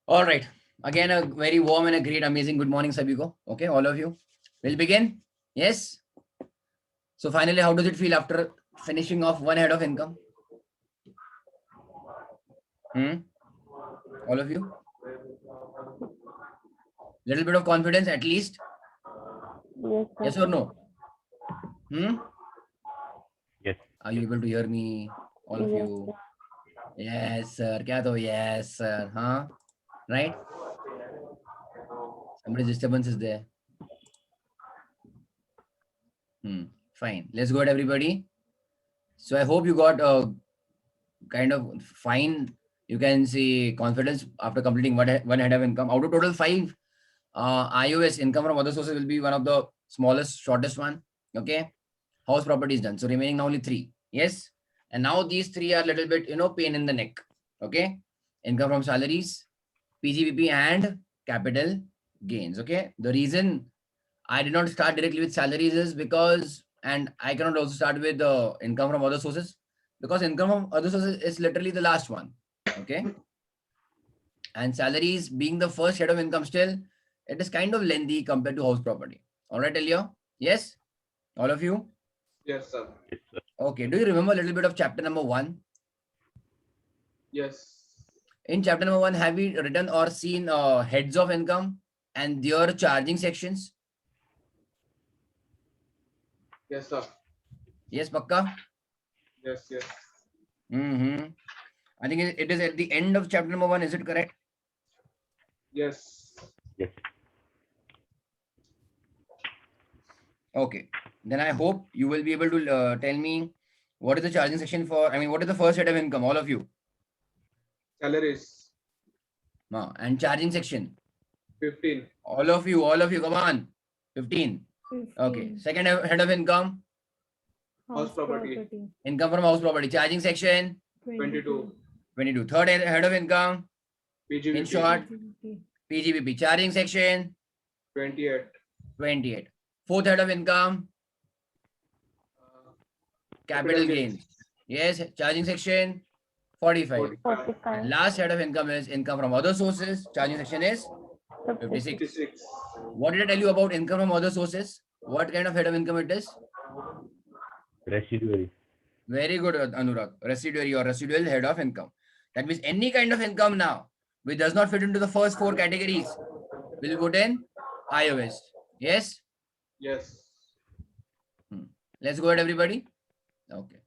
All right. Again, a very warm and a great, amazing good morning, Sabiko. Okay, all of you. We'll begin. Yes. So finally, how does it feel after finishing off one head of income? All of you? Little bit of confidence at least? Yes, Yes sir. or no? Yes. Are you able to hear me? All of Yes, you? sir. Yes, sir. Kya to yes, sir. Huh? Right? Somebody's disturbance is there. Fine. Let's go ahead, everybody. So I hope you got a kind of fine, you can see, confidence after completing one head of income. Out of total 5, iOS income from other sources will be one of the smallest, shortest one. Okay. House property is done. So remaining now only 3. Yes. And now these 3 are little bit, pain in the neck. Okay. Income from salaries, PGBP and capital gains. Okay. The reason I did not start directly with salaries is because, and I cannot also start with the income from other sources, because income from other sources is literally the last one. Okay. And salaries being the first head of income, still, it is kind of lengthy compared to house property. All right, Elio? Yes? All of you? Yes, sir. Yes, sir. Okay. Do you remember a little bit of chapter number 1? Yes. In chapter number 1, have we written or seen heads of income and their charging sections? Yes, sir. Yes, Pakka? Yes, yes. I think it is at the end of chapter number 1. Is it correct? Yes. Yes. Okay. Then I hope you will be able to tell me what is the charging section for, what is the first head of income, all of you? Salaries. And charging section? 15. All of you, come on. 15. Okay. 15. Second head of income? House property. Income from house property. Charging section? 22. 22. Third head of income? PGBP. In short, PGBP. Charging section? 28. 28. Fourth head of income? Capital gains. Yes. Charging section? 45. 45. And last head of income is income from other sources. Charging section is 56. 56. What did I tell you about income from other sources? What kind of head of income it is? Residuary. Very good, Anurag. Residuary or residual head of income. That means any kind of income now which does not fit into the first 4 categories will put in iOS. Yes? Yes. Let's go ahead, everybody. Okay.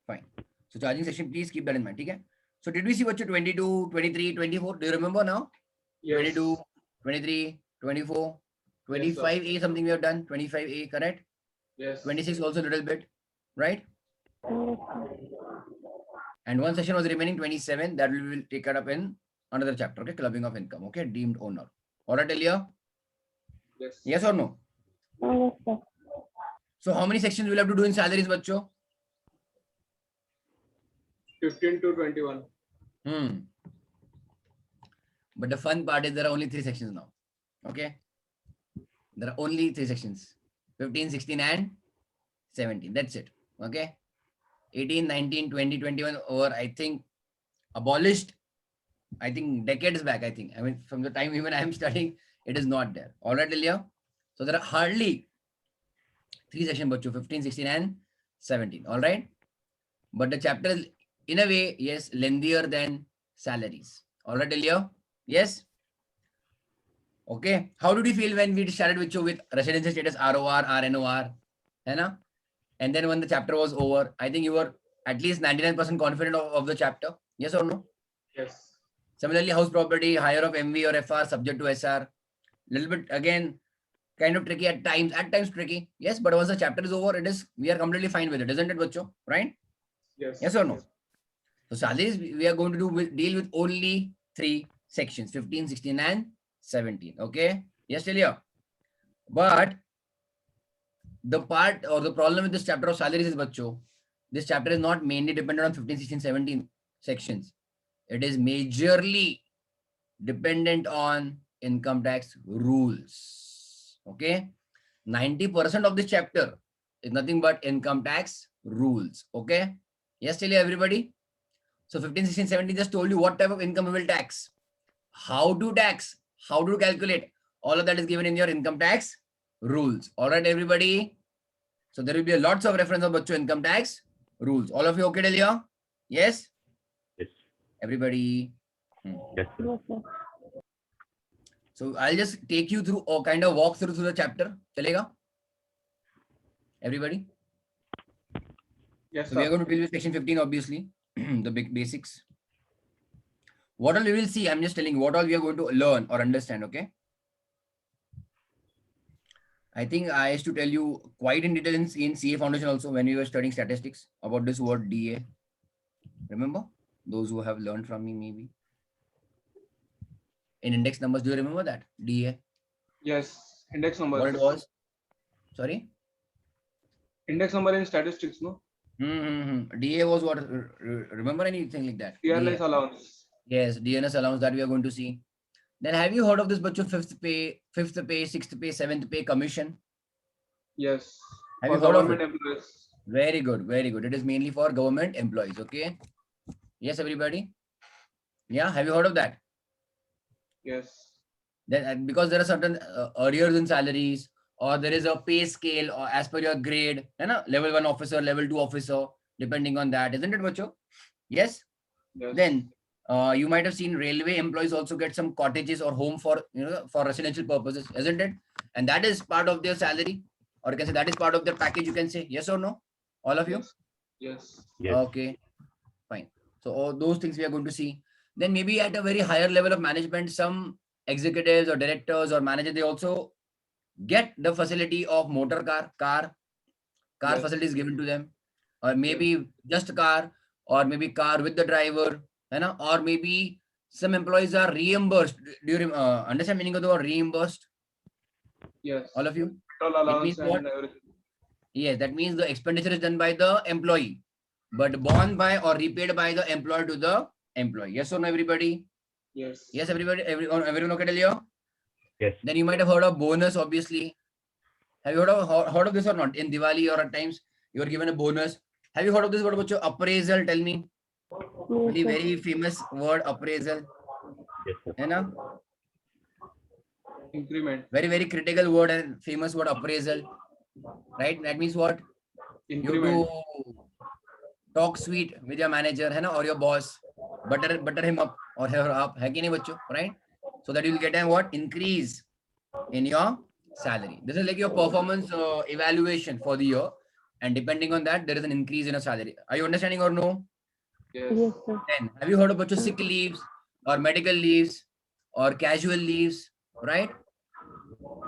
Fine. So charging section, please keep that in mind. Okay? So did we see what 22, 23, 24? Do you remember now? Yes. 22, 23, 24, 25A something we have done. 25A, correct? Yes. 26 also a little bit, right? Yes, sir. And one session was remaining, 27. That we will take it up in another chapter. Okay, clubbing of income. Okay, deemed owner. All right, Elia? Yes. Yes or no? Yes, sir. So how many sections will have to do in salaries, bacho? 15 to 21. But the fun part is there are only 3 sections now. Okay, there are only 3 sections: 15, 16, and 17. That's it. Okay, 18, 19, 20, 21 over, I think, abolished, I think, decades back. I think, from the time even I am studying, it is not there. All right, Elia? So there are hardly 3 sections, bacho, 15, 16, and 17. All right, but the chapter is, in a way, yes, lengthier than salaries. All right, Elia? Yes. Okay. How did you feel when we started with you with residential status, ROR, RNOR? And then when the chapter was over, I think you were at least 99% confident of the chapter. Yes or no? Yes. Similarly, house property, higher of MV or FR, subject to SR. Little bit, again, kind of tricky at times. At times tricky. Yes, but once the chapter is over, we are completely fine with it, isn't it, Bacho? Right? Yes. Yes or no? So salaries, we are going to deal with only 3 sections: 15, 16, and 17. Okay? Yes, Delia? But the part or the problem with this chapter of salaries is, bacho, this chapter is not mainly dependent on 15, 16, 17 sections. It is majorly dependent on income tax rules. Okay? 90% of this chapter is nothing but income tax rules. Okay? Yes, Delia, everybody? So 15, 16, 17 just told you what type of income we will tax, how to tax, how to calculate. All of that is given in your income tax rules. All right, everybody. So there will be lots of reference of bachcho income tax rules. All of you okay till here? Yes? Yes. Everybody. Yes, sir. Yes, sir. So I'll just take you through or kind of walk through the chapter. Chalega? Everybody? Yes, So we are sir. going to deal with section 15, obviously, the big basics. What all we will see, I'm just telling you what all we are going to learn or understand, okay? I think I used to tell you quite in detail in CA Foundation also when we were studying statistics about this word DA. Remember? Those who have learned from me maybe. In index numbers, do you remember that? DA? Yes. Index numbers. What it was? Sorry? Index number in statistics, no? DA was what? Remember anything like that? Yearly DA. allowance. Yes, DNS allowance that we are going to see. Then have you heard of this bachcho fifth pay, sixth pay, seventh pay commission? Yes. Have For you heard of government it? employees. Very good, very good. It is mainly for government employees, okay? Yes, everybody? Yeah, have you heard of that? Yes. Then because there are certain arrears in salaries, or there is a pay scale or as per your grade, level 1 officer, level 2 officer, depending on that, isn't it, bachcho? Yes? Yes. Then you might have seen railway employees also get some cottages or home for for residential purposes, isn't it? And that is part of their salary, or you can say that is part of their package. You can say yes or no, all of you. Yes. Yes. Yes. Okay, fine. So all those things we are going to see. Then maybe at a very higher level of management, some executives or directors or managers, they also get the facility of motor car Yes. facilities given to them, or maybe just car, or maybe car with the driver, or maybe some employees are reimbursed. Do you understand meaning of the word reimbursed? Yes. All of you? Petrol It means allowance what? and everything. Yes, that means the expenditure is done by the employee, but borne by or repaid by the employer to the employee. Yes or no, everybody? Yes. Yes, everybody. Everyone okay till here? Yes. Then you might have heard of bonus, obviously. Have you heard of this or not? In Diwali or at times you are given a bonus. Have you heard of this word about your appraisal? Tell me. Yes, The sir. very famous word appraisal. Yes, sir. है ना? Increment. Very, very critical word and famous word appraisal. Right? That means what? You Increment. to talk sweet with your manager, है ना, or your boss. Butter him up or her up. है कि नहीं बच्चों? Right? So that you will get a what? Increase in your salary. This is like your performance evaluation for the year. And depending on that, there is an increase in your salary. Are you understanding or no? Yes. Yes, sir. Then have you heard about your sick leaves or medical leaves or casual leaves? Right?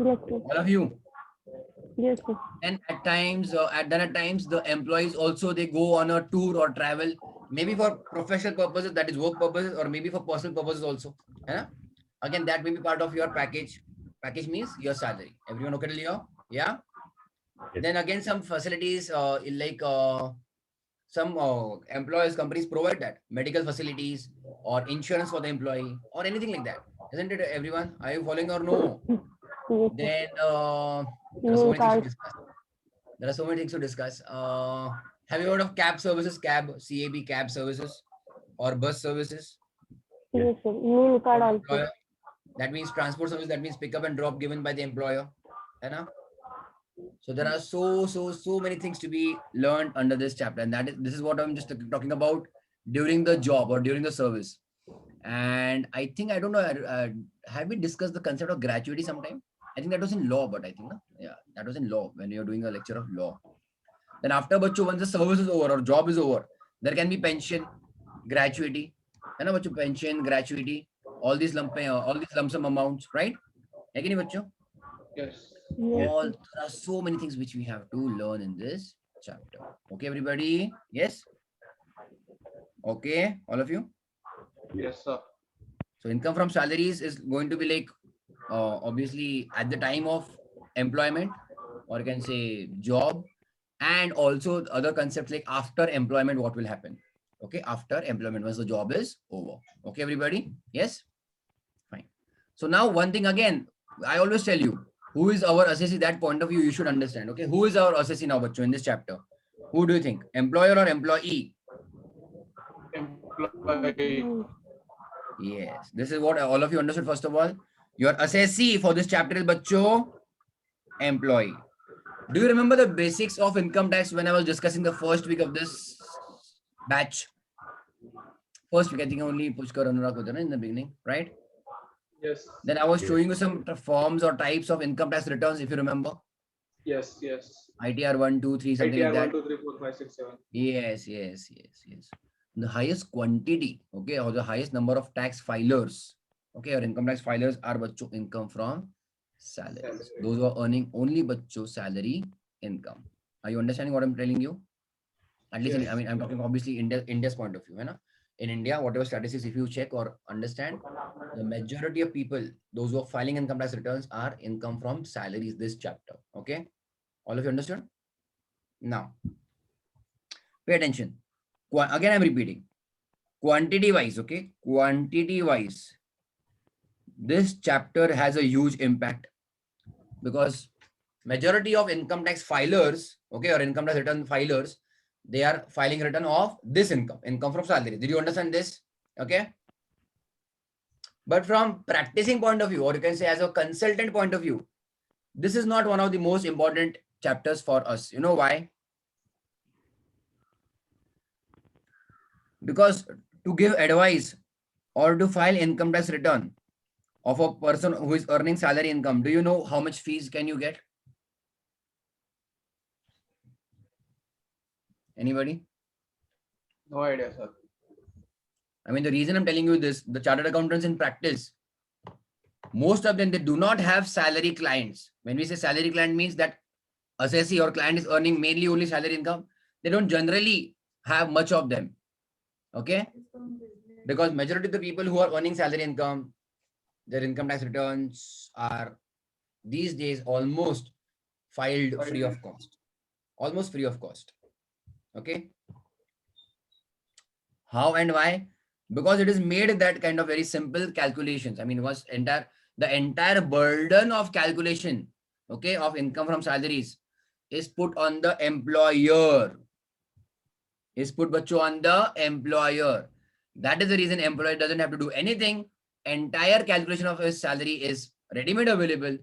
Yes, sir. All of you. Yes, sir. And at times, the employees also they go on a tour or travel, maybe for professional purposes, that is work purposes, or maybe for personal purposes also. Yeah? Again, that may be part of your package. Package means your salary. Everyone okay till here? Yeah. Yes. Then again, some facilities some employers, companies provide that medical facilities or insurance for the employee or anything like that. Isn't it, everyone? Are you following or no? Yes, sir. Then there are so New many things to cars. discuss. There are so many things to discuss. Have you heard of cab services, CAB cab services or bus services? Yes, sir. New card also. Employer. That means transport service. That means pick up and drop given by the employer. Right? So there are so many things to be learned under this chapter, and this is what I'm just talking about during the job or during the service. And I think I don't know. Have we discussed the concept of gratuity sometime? I think that was in law, but I think yeah, that was in law when you're doing a lecture of law. Then after bachcho, once the service is over or job is over, there can be pension, gratuity, है ना बच्चों, pension, gratuity, all these lump sum amounts, right? है कि नहीं बच्चों? Yes. Yes, All sir. there are so many things which we have to learn in this chapter. Okay, everybody? Yes? Okay, all of you? Yes, sir. So income from salaries is going to be like obviously at the time of employment, or you can say job, and also other concepts like after employment, what will happen? Okay, after employment, once the job is over. Okay, everybody? Yes? Fine. So now one thing again, I always tell you, who is our assessee? That point of view you should understand. Okay, who is our assessee now, bachcho, in this chapter? Who do you think? Employer or employee? employee. Yes, this is what all of you understood. First of all, your assessee for this chapter is bachcho, employee. Do you remember the basics of income tax when I was discussing the first week of this batch? First week, I think only Pushkar Anurag was there in the beginning, right? Yes. Then I was Yes. showing you some forms or types of income tax returns, if you remember. Yes. Yes. ITR 1, 2, 3, something ITR like that. 1, 2, 3, 4, 5, 6, 7. Yes. The highest quantity, okay, or the highest number of tax filers, okay, or income tax filers are bachcho income from salaries. Salary. Those who are earning only bachcho salary income. Are you understanding what I'm telling you? At least, Yes. I mean, I'm talking obviously India's point of view. Hai na? In India, whatever statistics, if you check or understand, the majority of people, those who are filing income tax returns, are income from salaries. This chapter, okay, all of you understood? Now, pay attention. Again, I'm repeating. Quantity wise, okay, quantity wise, this chapter has a huge impact because majority of income tax filers, okay, or income tax return filers, they are filing return of this income from salary. Did you understand this? Okay. But from practicing point of view, or you can say as a consultant point of view, this is not one of the most important chapters for us. You know why? Because to give advice or to file income tax return of a person who is earning salary income, do you know how much fees can you get? Anybody? No idea, sir. I mean, the reason I'm telling you this, the chartered accountants in practice, most of them, they do not have salary clients. When we say salary client means that assessee or client is earning mainly only salary income. They don't generally have much of them. Okay. Because majority of the people who are earning salary income, their income tax returns are these days almost filed free of cost. Almost free of cost. Okay. How and why? Because it is made that kind of very simple calculations. I mean, the entire burden of calculation, okay, of income from salaries is put on the employer. Is put bachcho on the employer. That is the reason employer doesn't have to do anything. Entire calculation of his salary is ready-made available.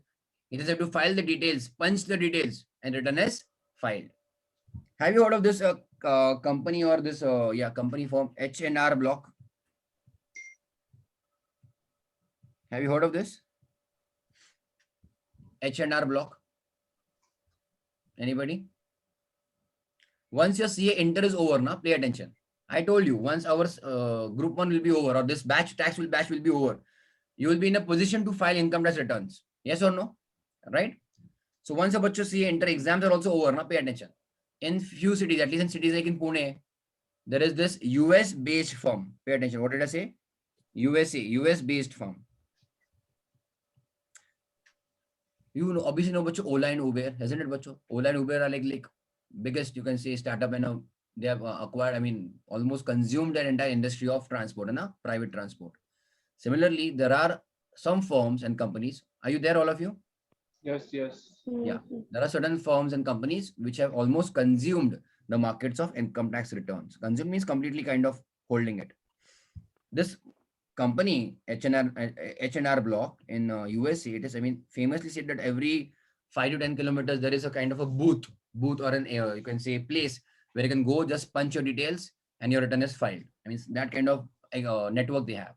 He just have to file the details, punch the details, and return is filed. Have you heard of this company or this company firm H&R Block? Have you heard of this? H&R Block? Anybody? Once your CA inter is over, now pay attention. I told you, once our group 1 will be over or this batch will be over, you will be in a position to file income tax returns. Yes or no? Right? So once your bachcho CA inter exams are also over, now pay attention. In few cities, at least in cities like in Pune, there is this US based firm. Pay attention. What did I say? US based firm. You know, obviously know bachcho Ola and Uber, hasn't it bachcho? Ola and Uber are like biggest, you can say, startup, and they have acquired, I mean, almost consumed the entire industry of transport and private transport. Similarly, there are some firms and companies. Are you there, all of you? Yes. Yes. Yeah. There are certain firms and companies which have almost consumed the markets of income tax returns. Consume means completely kind of holding it. This company H&R Block in USA, it is, I mean, famously said that every 5 to 10 kilometers there is a kind of a booth or an you can say place where you can go, just punch your details and your return is filed. I mean, that kind of network they have,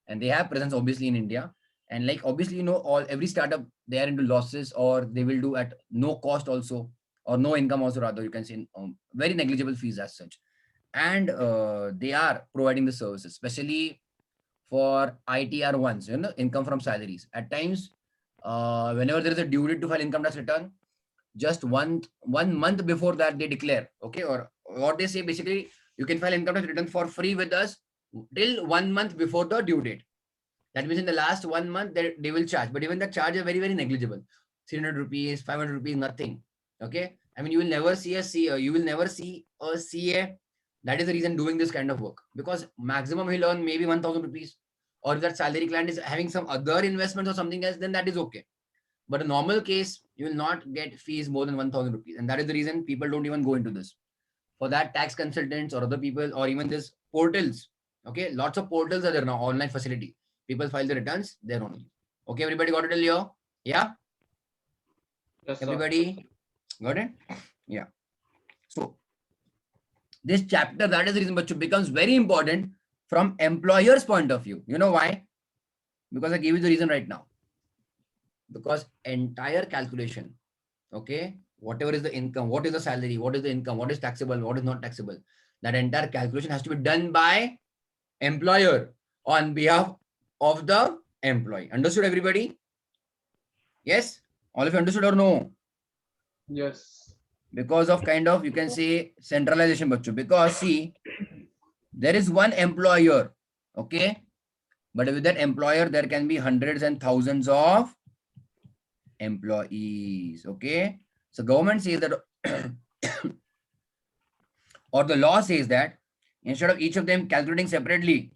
and they have presence obviously in India. And like obviously, you know, every startup, they are into losses, or they will do at no cost also, or no income also, rather, you can say very negligible fees as such. And they are providing the services, especially for ITR ones, you know, income from salaries. At times, whenever there is a due date to file income tax return, just one month before that they declare, okay, or what they say basically, you can file income tax return for free with us till 1 month before the due date. That means in the last 1 month they will charge, but even the charge is very, very negligible. 300 rupees, 500 rupees, nothing. Okay. I mean, you will never see a CA, you will never see a CA. That is the reason doing this kind of work, because maximum he'll earn maybe 1000 rupees. Or if that salary client is having some other investments or something else, then that is okay. But a normal case, you will not get fees more than 1000 rupees. And that is the reason people don't even go into this. For that, tax consultants or other people, or even this portals, Okay, lots of portals are there now, online facility. People file the returns there only. Okay, everybody got it till here? Yeah, Yes, sir. everybody got it? Yeah. So this chapter, that is the reason, Bachu, becomes very important from employer's point of view. You know why? Because I gave you the reason right now. Because entire calculation, okay, whatever is the income, what is the salary, what is the income, what is taxable, what is not taxable, that entire calculation has to be done by employer on behalf of the employee. Understood, everybody? Yes? All of you understood or no? Yes. Because of kind of, you can say, centralization, Bachu. Because see, there is one employer, okay? But with that employer, there can be hundreds and thousands of employees, okay? So government says that, or the law says that, instead of each of them calculating separately,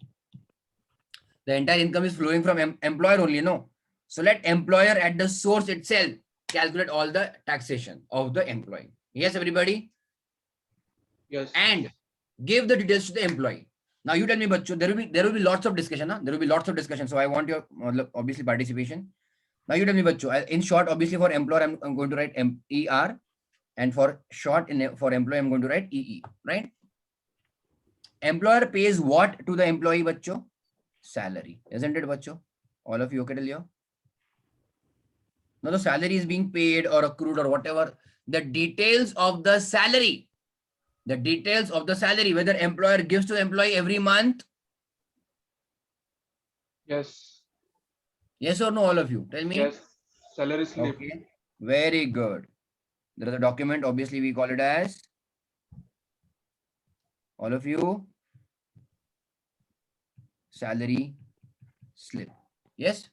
the entire income is flowing from employer only, no? So let employer at the source itself calculate all the taxation of the employee. Yes, everybody? Yes. And give the details to the employee. Now you tell me, Bachu, there will be lots of discussion, huh? There will be lots of discussion. So I want your obviously participation. Now you tell me, Bachu, in short, obviously for employer, I'm going to write ER, and for short for employee, I'm going to write EE, right? Employer pays what to the employee, Bachu? Salary, isn't it, Bachu? All of you okay till here? Now the salary is being paid or accrued or whatever. The details of the salary, whether employer gives to the employee every month. Yes. Yes or no, all of you? Tell me. Yes. Salary slip. Okay. Very good. There is a document, obviously we call it as, all of you, salary slip. Yes.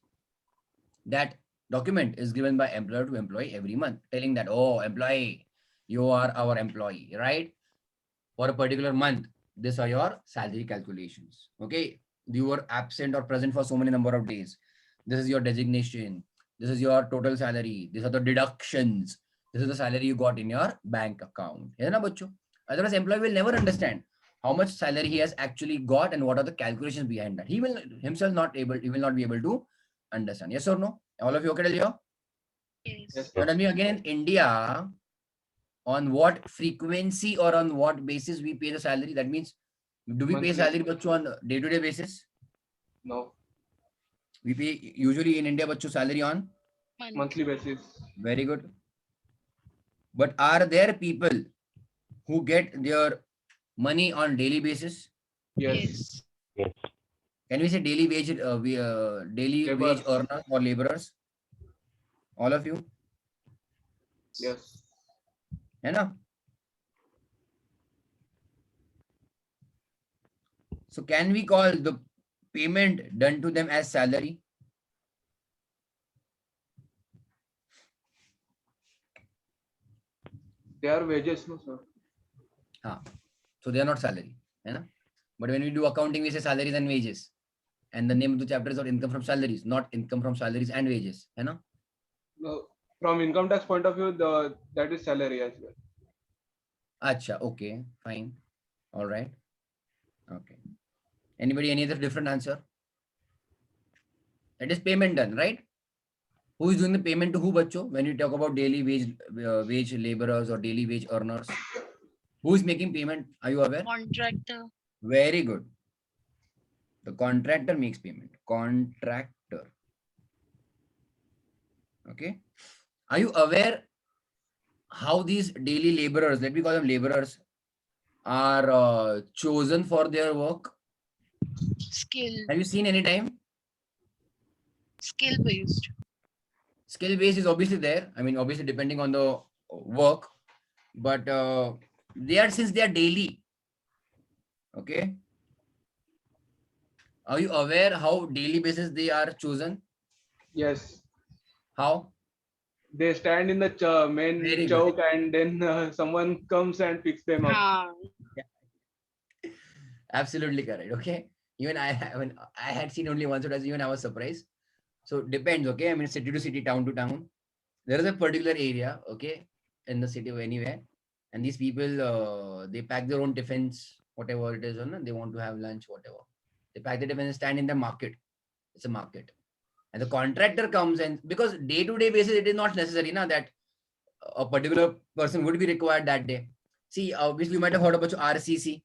That document is given by employer to employee every month, telling that, oh, employee, you are our employee, right? For a particular month, these are your salary calculations. Okay. You were absent or present for so many number of days. This is your designation. This is your total salary. These are the deductions. This is the salary you got in your bank account. Otherwise, employee will never understand how much salary he has actually got and what are the calculations behind that. He will himself he will not be able to understand. Yes or no? All of you okay? Now Yes. tell me again, in India, on what frequency or on what basis we pay the salary? That means, do we pay Monthly. salary, Bachu, on day-to-day basis? No. We pay usually in India, Bachu, salary on Monthly basis. very good. But are there people who get their money on daily basis? Yes. Yes. Can we say daily wage, daily wage Laborers. earners or laborers? All of you? Yes. Hai na? So can we call the payment done to them as salary? They are wages, no, sir. So they are not salary. Hai na? But when we do accounting, we say salaries and wages. And the name of the chapter is income from salaries, not income from salaries and wages. Hai na? No. From income tax point of view, that is salary as well. Acha, okay, fine. All right. Okay. Anybody, any other different answer? That is payment done, right? Who is doing the payment to who, Bacho? When you talk about daily wage laborers or daily wage earners, who is making payment? Are you aware? Contractor. Very good. The contractor makes payment. Contractor. Okay. Are you aware how these daily laborers, let me call them laborers, are chosen for their work? Skill. Have you seen any time? Skill based. Skill base is obviously there. I mean, obviously depending on the work, but since they are daily. Okay. Are you aware how daily basis they are chosen? Yes. How? They stand in the main Very good. choke, and then someone comes and picks them up. Ah, Absolutely correct. Okay. Even I had seen only once or twice, even I was surprised. So depends. Okay. I mean, city to city, town to town. There is a particular area, okay, in the city or anywhere. And these people, they pack their own tiffins, whatever it is, and they want to have lunch, whatever. The fact that when you stand in the market, it's a market. And the contractor comes and because day-to-day basis, it is not necessary now that a particular person would be required that day. See, obviously you might have heard about RCC.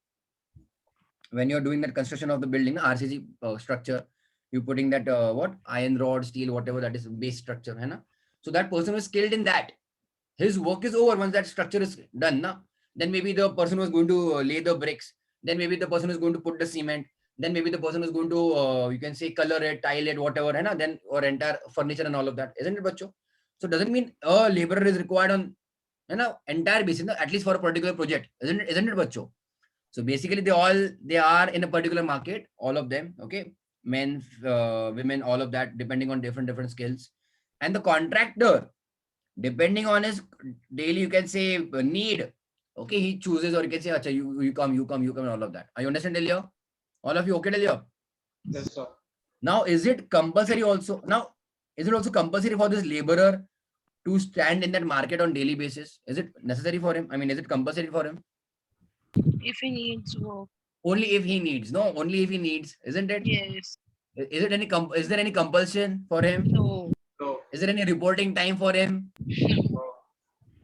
When you're doing that construction of the building, RCC structure, you're putting that what iron rod, steel, whatever that is base structure, hai na? So that person was skilled in that. His work is over once that structure is done. Na? Then maybe the person was going to lay the bricks. Then maybe the person is going to put the cement. Then maybe the person is going to, you can say, color it, tile it, whatever, hai na? Then or entire furniture and all of that, isn't it, bacho? So doesn't mean a laborer is required on entire basis, na? At least for a particular project, isn't it, bacho? So basically, they are in a particular market, all of them, okay? Men, women, all of that, depending on different skills. And the contractor, depending on his daily, you can say, need, okay, he chooses, or you can say, acha, you come, and all of that. Are you understand, Delia? All of you okay, Delia? Yes, sir. Now, is it compulsory also? Now, is it also compulsory for this laborer to stand in that market on daily basis? Is it necessary for him? I mean, is it compulsory for him? If he needs work. Only if he needs. No, only if he needs, isn't it? Yes. Is it is there any compulsion for him? No. No. Is there any reporting time for him? No.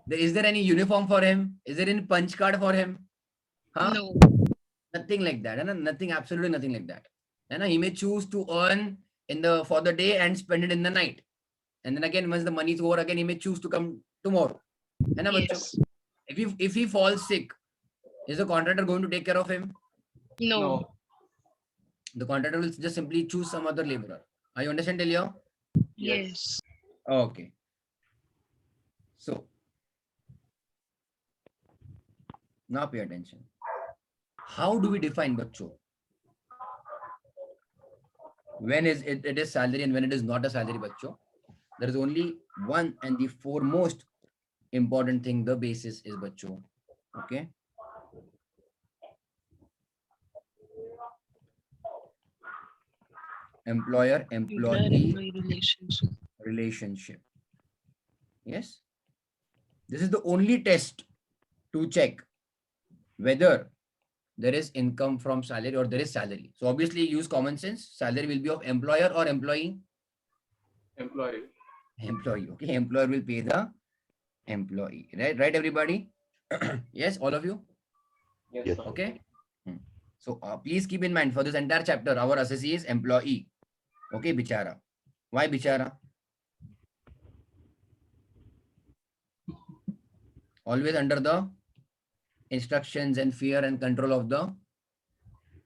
Is there any uniform for him? Is there any punch card for him? Huh? No. Nothing like that. And nothing, absolutely nothing like that. And he may choose to earn for the day and spend it in the night. And then again, once the money is over, again he may choose to come tomorrow. Yes. If he falls sick, is the contractor going to take care of him? No. No. The contractor will just simply choose some other laborer. Are you understand, Delia? Yes. Okay. So now pay attention. How do we define bacho? When is it is salary and when it is not a salary bacho? There is only one and the foremost important thing, the basis is bacho. Okay. Employer-employee relationship. Yes. This is the only test to check whether there is income from salary or there is salary. So obviously use common sense. Salary will be of employer or employee? Employee. Employee. Okay. Employer will pay the employee. Right, everybody? Yes, all of you? Yes, Yes. sir. Okay. So please keep in mind for this entire chapter, our assessee is employee. Okay, bichara. Why bichara? Always under the instructions and fear and control of the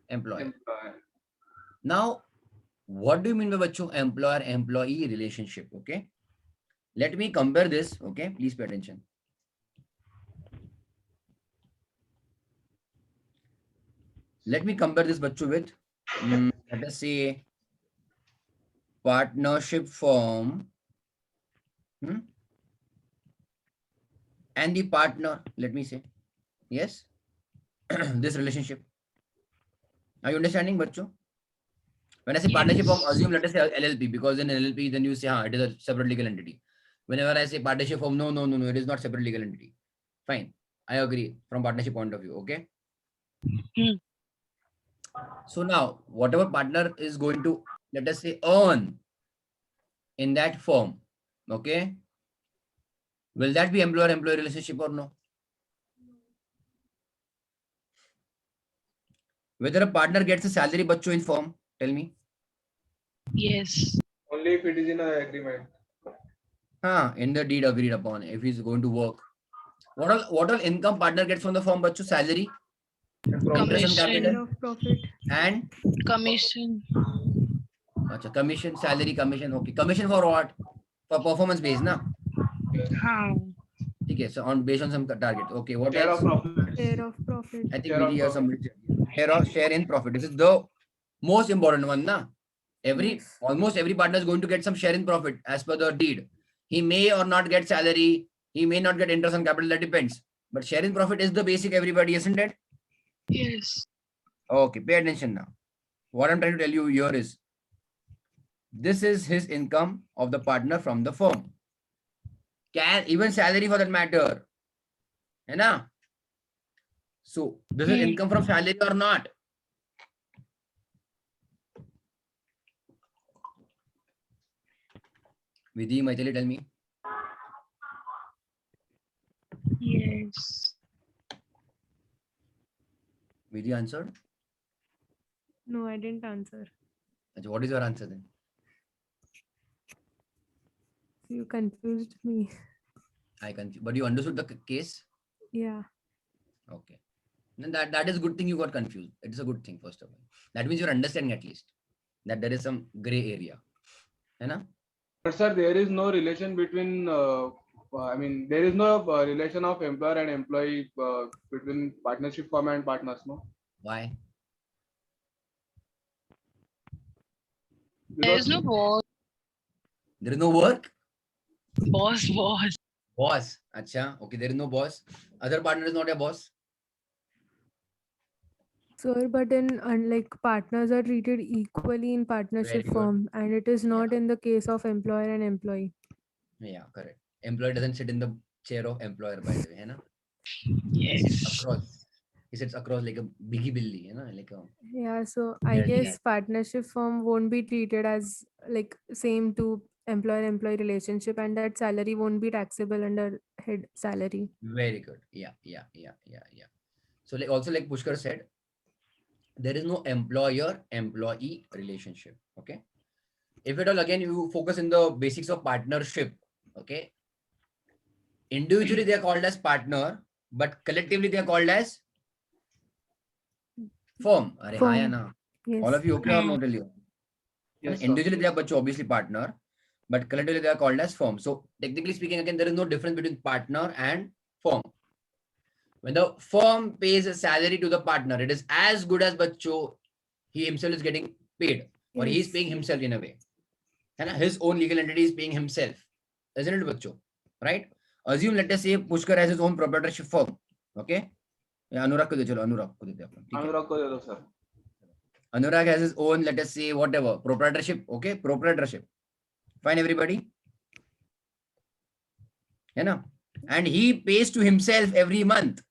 employer. Employee. Now, what do you mean by bacho employer-employee relationship? Okay. Let me compare this. Okay, please pay attention. Let me compare this bacho with, let us say, partnership firm and the partner, let me say, yes, this relationship. Are you understanding, bacho? When I say partnership firm, assume let us say LLP, because in LLP, then you say, it is a separate legal entity. Whenever I say partnership firm, no, it is not separate legal entity. Fine. I agree from partnership point of view. Okay. So now, whatever partner is going to, let us say, earn in that firm, okay, will that be employer-employee relationship or no? Whether a partner gets a salary bacho in firm, tell me. Yes. Only if it is in an agreement. In the deed agreed upon, if he's going to work. What all income partner gets from the firm bacho? Salary, interest and capital, Profit. and Commission. commission, salary, commission. Okay, commission for what? For performance based, na? Okay, so based on some target. Okay, what Share else? of profit. Share of profit. I think Share of Vidhi or somebody said, share in profit. This is the most important one, na? Yes. Almost every partner is going to get some share in profit as per the deed. He may or not get salary. He may not get interest on capital. That depends. But share in profit is the basic, everybody, isn't it? Yes. Okay, pay attention now. What I'm trying to tell you here is, this is his income of the partner from the firm. Even salary for that matter. Hai na? So, this is income from salary or not? Vidhi, Maithili, tell me. Yes. Vidhi answered. No, I didn't answer. Achha, what is your answer then? You confused me. I confused. But you understood the case? Yeah. Okay. Then that is a good thing you got confused. It's a good thing, first of all. That means you're understanding at least that there is some gray area. Hai na? But sir, there is no relation between. There is no relation of employer and employee between partnership firm and partners. No, Why? There is because no boss. There is no work? Boss. Boss. Acha. Okay, there is no boss. Other partner is not a boss. Sir, but in unlike partners are treated equally in partnership Very good. firm, and it is not in the case of employer and employee. Yeah, correct. Employer doesn't sit in the chair of employer, by the way. Hai na? Yes. He sits across. He sits across like a biggie billy, you know, like a Yeah, so I Yes, guess yes. partnership firm won't be treated as like same to employer-employee relationship, and that salary won't be taxable under head salary. very good. Yeah. So like also like Pushkar said, there is no employer-employee relationship. Okay. If at all again you focus in the basics of partnership, okay. Individually they are called as partner, but collectively they are called as firm. Are Firm. hai na? Yes. All of you okay or not really? yes, sir. Individually they are but obviously partner, but collectively they are called as firm. So technically speaking, again, there is no difference between partner and firm. When the firm pays a salary to the partner, it is as good as Bacho he himself is getting paid, or he is Yes. paying himself in a way. And his own legal entity is paying himself, isn't it, Bacho? Right? Assume, let us say, Pushkar has his own proprietorship firm. Okay? Yeah, Anurag ko de chalo, Anurag ko dete apna, theek hai? Anurag ko de do, sir. Anurag has his own, let us say, whatever, proprietorship. Okay? Proprietorship. Fine, everybody? You know? And he pays to himself every month.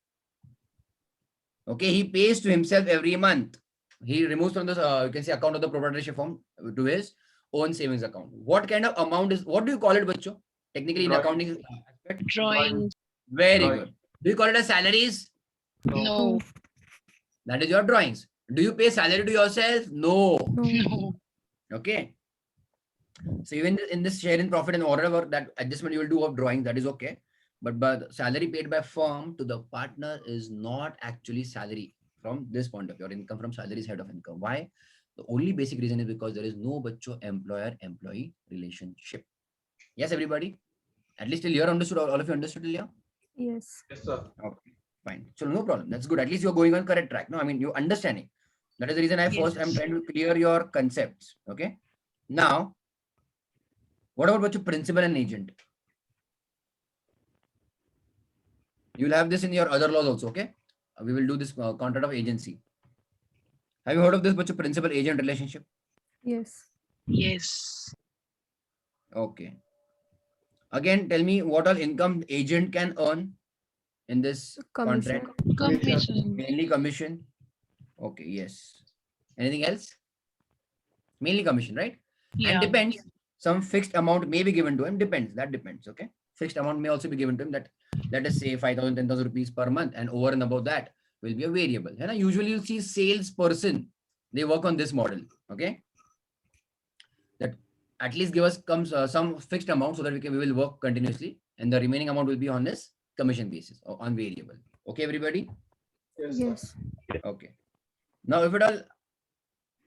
Okay? He pays to himself every month. He removes from the, you can say, account of the proprietorship firm to his own savings account. What kind of amount is, what do you call it, Bacho? Technically in Drawing. accounting aspect? Drawing. Very Drawing. good. Do you call it as salaries? No. That is your drawings. Do you pay salary to yourself? No. No. No. Okay. So even in this share in profit and whatever that adjustment you will do of drawings, that is okay. But the salary paid by firm to the partner is not actually salary from this point of view. Your income from salary is head of income. Why? The only basic reason is because there is no bacho employer-employee relationship. Yes, everybody? At least till here understood, all of you understood till here? Yes. Yes, sir. Okay, fine. So no problem. That's good. At least you're going on correct track. No, I mean, you're understanding. That is the reason I first am Yes. trying to clear your concepts. Okay. Now, what about your principal and agent? You'll have this in your other laws also. Okay. We will do this contract of agency. Have you heard of this principal agent relationship? Yes. Yes. Okay. Again, tell me what all income agent can earn in this Commission. contract. Commission. Mainly commission. Okay. Yes. Anything else? Mainly commission, right? Yeah. And depends. Some fixed amount may be given to him. Depends. That depends. Okay. Fixed amount may also be given to him. That let us say 5,000, 10,000 rupees per month, and over and above that will be a variable. And usually you'll see salesperson. They work on this model. Okay. That at least give us some fixed amount so that we will work continuously, and the remaining amount will be on this commission basis or on variable. Okay, everybody. Yes, sir. Yes. Okay. Now, if at all,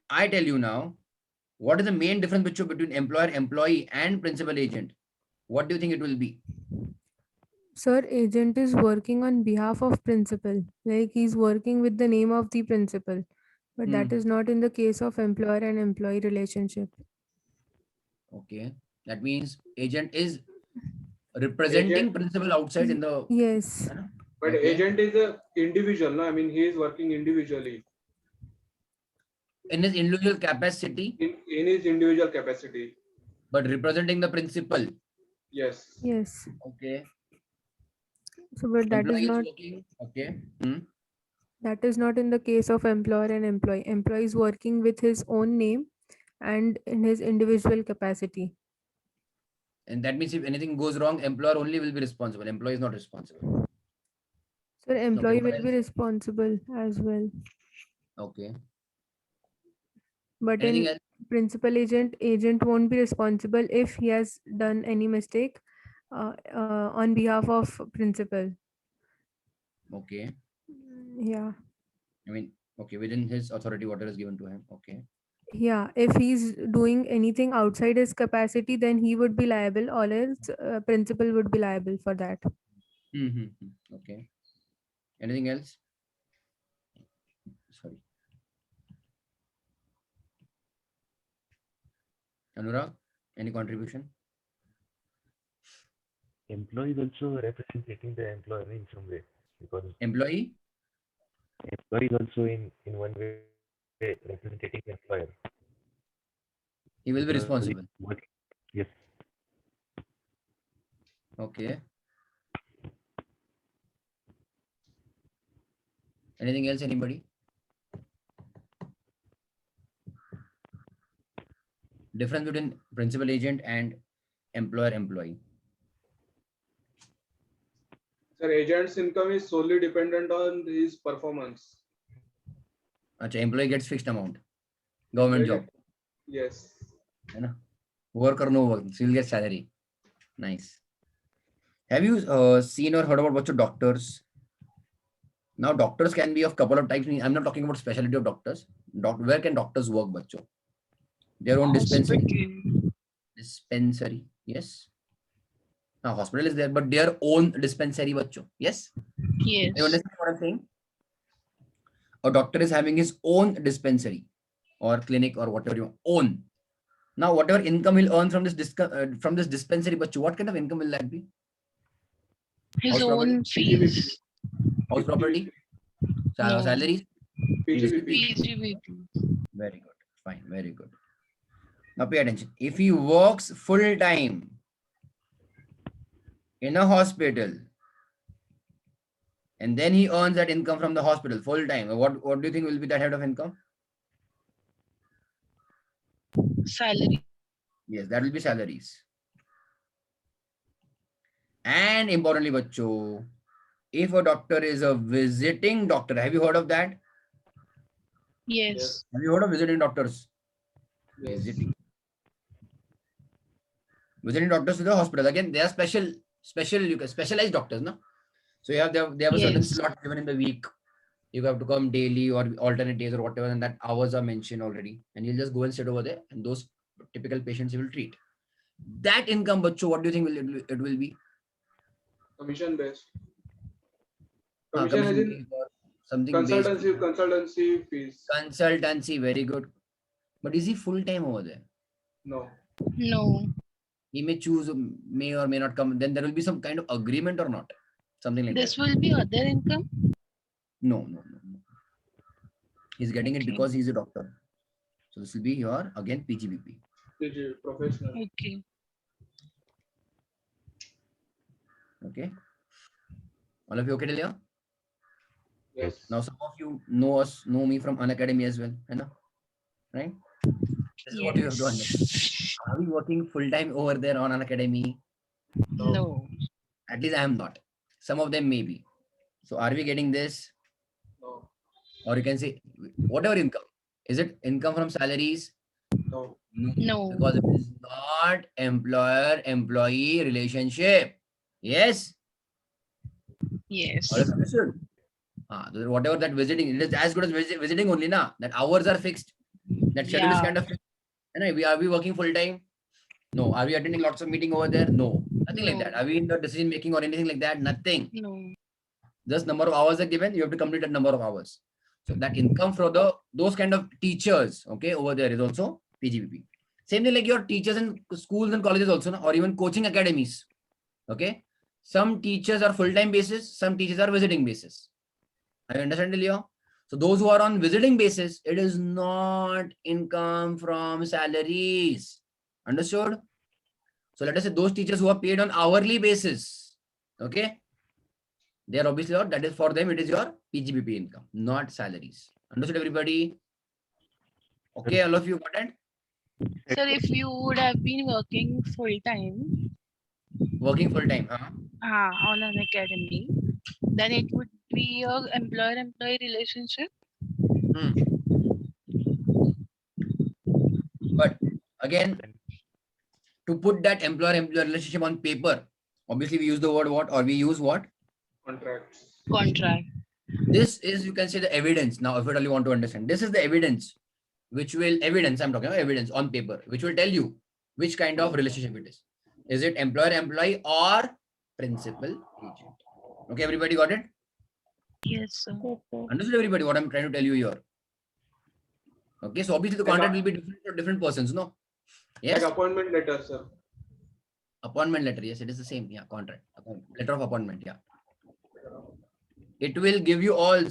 I tell you now, what is the main difference between employer, employee, and principal agent? What do you think it will be? Sir, agent is working on behalf of principal. Like he's working with the name of the principal. But that is not in the case of employer and employee relationship. Okay. That means agent is representing Agent- principal outside in the. Yes. But Okay. agent is a individual, no? I mean, he is working individually In his individual capacity, in his individual capacity. but representing the principal. Yes. Yes. Okay. So, but that Employee is not working. Okay. that is not in the case of employer and employee. Employee is working with his own name and in his individual capacity. And that means if anything goes wrong, employer only will be responsible. Employee is not responsible. Sir, employee what will be responsible as well. Okay. But Anything in else? principal agent won't be responsible if he has done any mistake on behalf of principal. Okay. Yeah. I mean, okay, within his authority, whatever is given to him. Okay. Yeah, if he's doing anything outside his capacity, then he would be liable, or else principal would be liable for that. Mm-hmm. Okay. Anything else? Sorry. Anurag, any contribution? Employee is also representing the employer in some way, because Employee? employee is also in one way representing the employer. He will be Because responsible. Yes. Okay. Anything else, anybody? Difference between principal agent and employer-employee. Sir, agent's income is solely dependent on his performance. Acha, employee gets fixed amount. Government job. Yes. है ना? Work or no work, so you'll get salary. Nice. Have you seen or heard about what doctors? Now doctors can be of couple of types. I'm not talking about specialty of doctors. Where can doctors work, bacho? Their own dispensary. Hospital. Dispensary. Yes. Now hospital is there, but their own dispensary, bacho. Yes. Yes. You understand what I'm saying? A doctor is having his own dispensary or clinic or whatever you own. Now, whatever income he'll earn from this dispensary, bacho, what kind of income will that be? His House property? own fees. House property? No. Salaries? PGBP. PGBP. Very good. Fine. Very good. Now pay attention. If he works full time in a hospital and then he earns that income from the hospital full time, what do you think will be that head of income? Salary. Yes, that will be salaries. And importantly, bacho, if a doctor is a visiting doctor, have you heard of that? Yes. Have you heard of visiting doctors? Yes. Visiting doctors to the hospital. Again, they are specialized doctors, no? So they have a certain Yes. slot given in the week. You have to come daily or alternate days or whatever, and that hours are mentioned already. And you'll just go and sit over there, and those typical patients you will treat. That income, bacho, what do you think it will be? Commission based. Ah, Commission as in based or something based. consultancy fees. Consultancy, very good. But is he full time over there? No. No. He may choose, may or may not come. Then there will be some kind of agreement or not. Something like This that. will be other income. No. He's getting it Okay. because he's a doctor. So this will be your, again, PGBP. PG, professional. Okay. Okay. All of you okay till here? Yes. Now some of you know me from Unacademy as well. Right? This is what you have to understand. Yes. Are we working full time over there on Unacademy? No. At least I am not. Some of them may be. So are we getting this? No. Or you can say whatever income. Is it income from salaries? No. No. Because it is not employer-employee relationship. Yes? Yes. All of you understood? Whatever that visiting, it is as good as visiting only, na? That hours are fixed. That schedule is Yeah. kind of fixed. And are we working full time? No. Are we attending lots of meeting over there? No. Nothing like No. that. Are we in the decision making or anything like that? Nothing. No. Just number of hours are given. You have to complete that number of hours. So that income for those kind of teachers, okay, over there is also PGBP. Same thing like your teachers in schools and colleges also, or even coaching academies. Okay. Some teachers are full-time basis. Some teachers are visiting basis. I understand, Leo. So those who are on visiting basis, it is not income from salaries. Understood? So let us say those teachers who are paid on hourly basis. Okay. They are obviously not, that is for them, it is your PGBP income, not salaries. Understood, everybody? Okay, all of you got it? Sir, if you would have been working full time, working full time. On an academy, then it would be a employer-employee relationship. But again, Then to put that employer-employee relationship on paper, obviously we use the word what, or we use what? Contracts. Contract. This is, you can say, the evidence. Now, if you really want to understand, this is the evidence which will, I'm talking about evidence on paper, which will tell you which kind of relationship it is. Is it employer-employee or principal-agent? Okay, everybody got it? Yes, sir. Understood, everybody, what I'm trying to tell you here? Okay, so obviously the contract will be different for different persons, no? Yes? Like appointment letter, sir. Appointment letter, yes, it is the same. Yeah, contract. Letter of appointment, yeah. It will give you all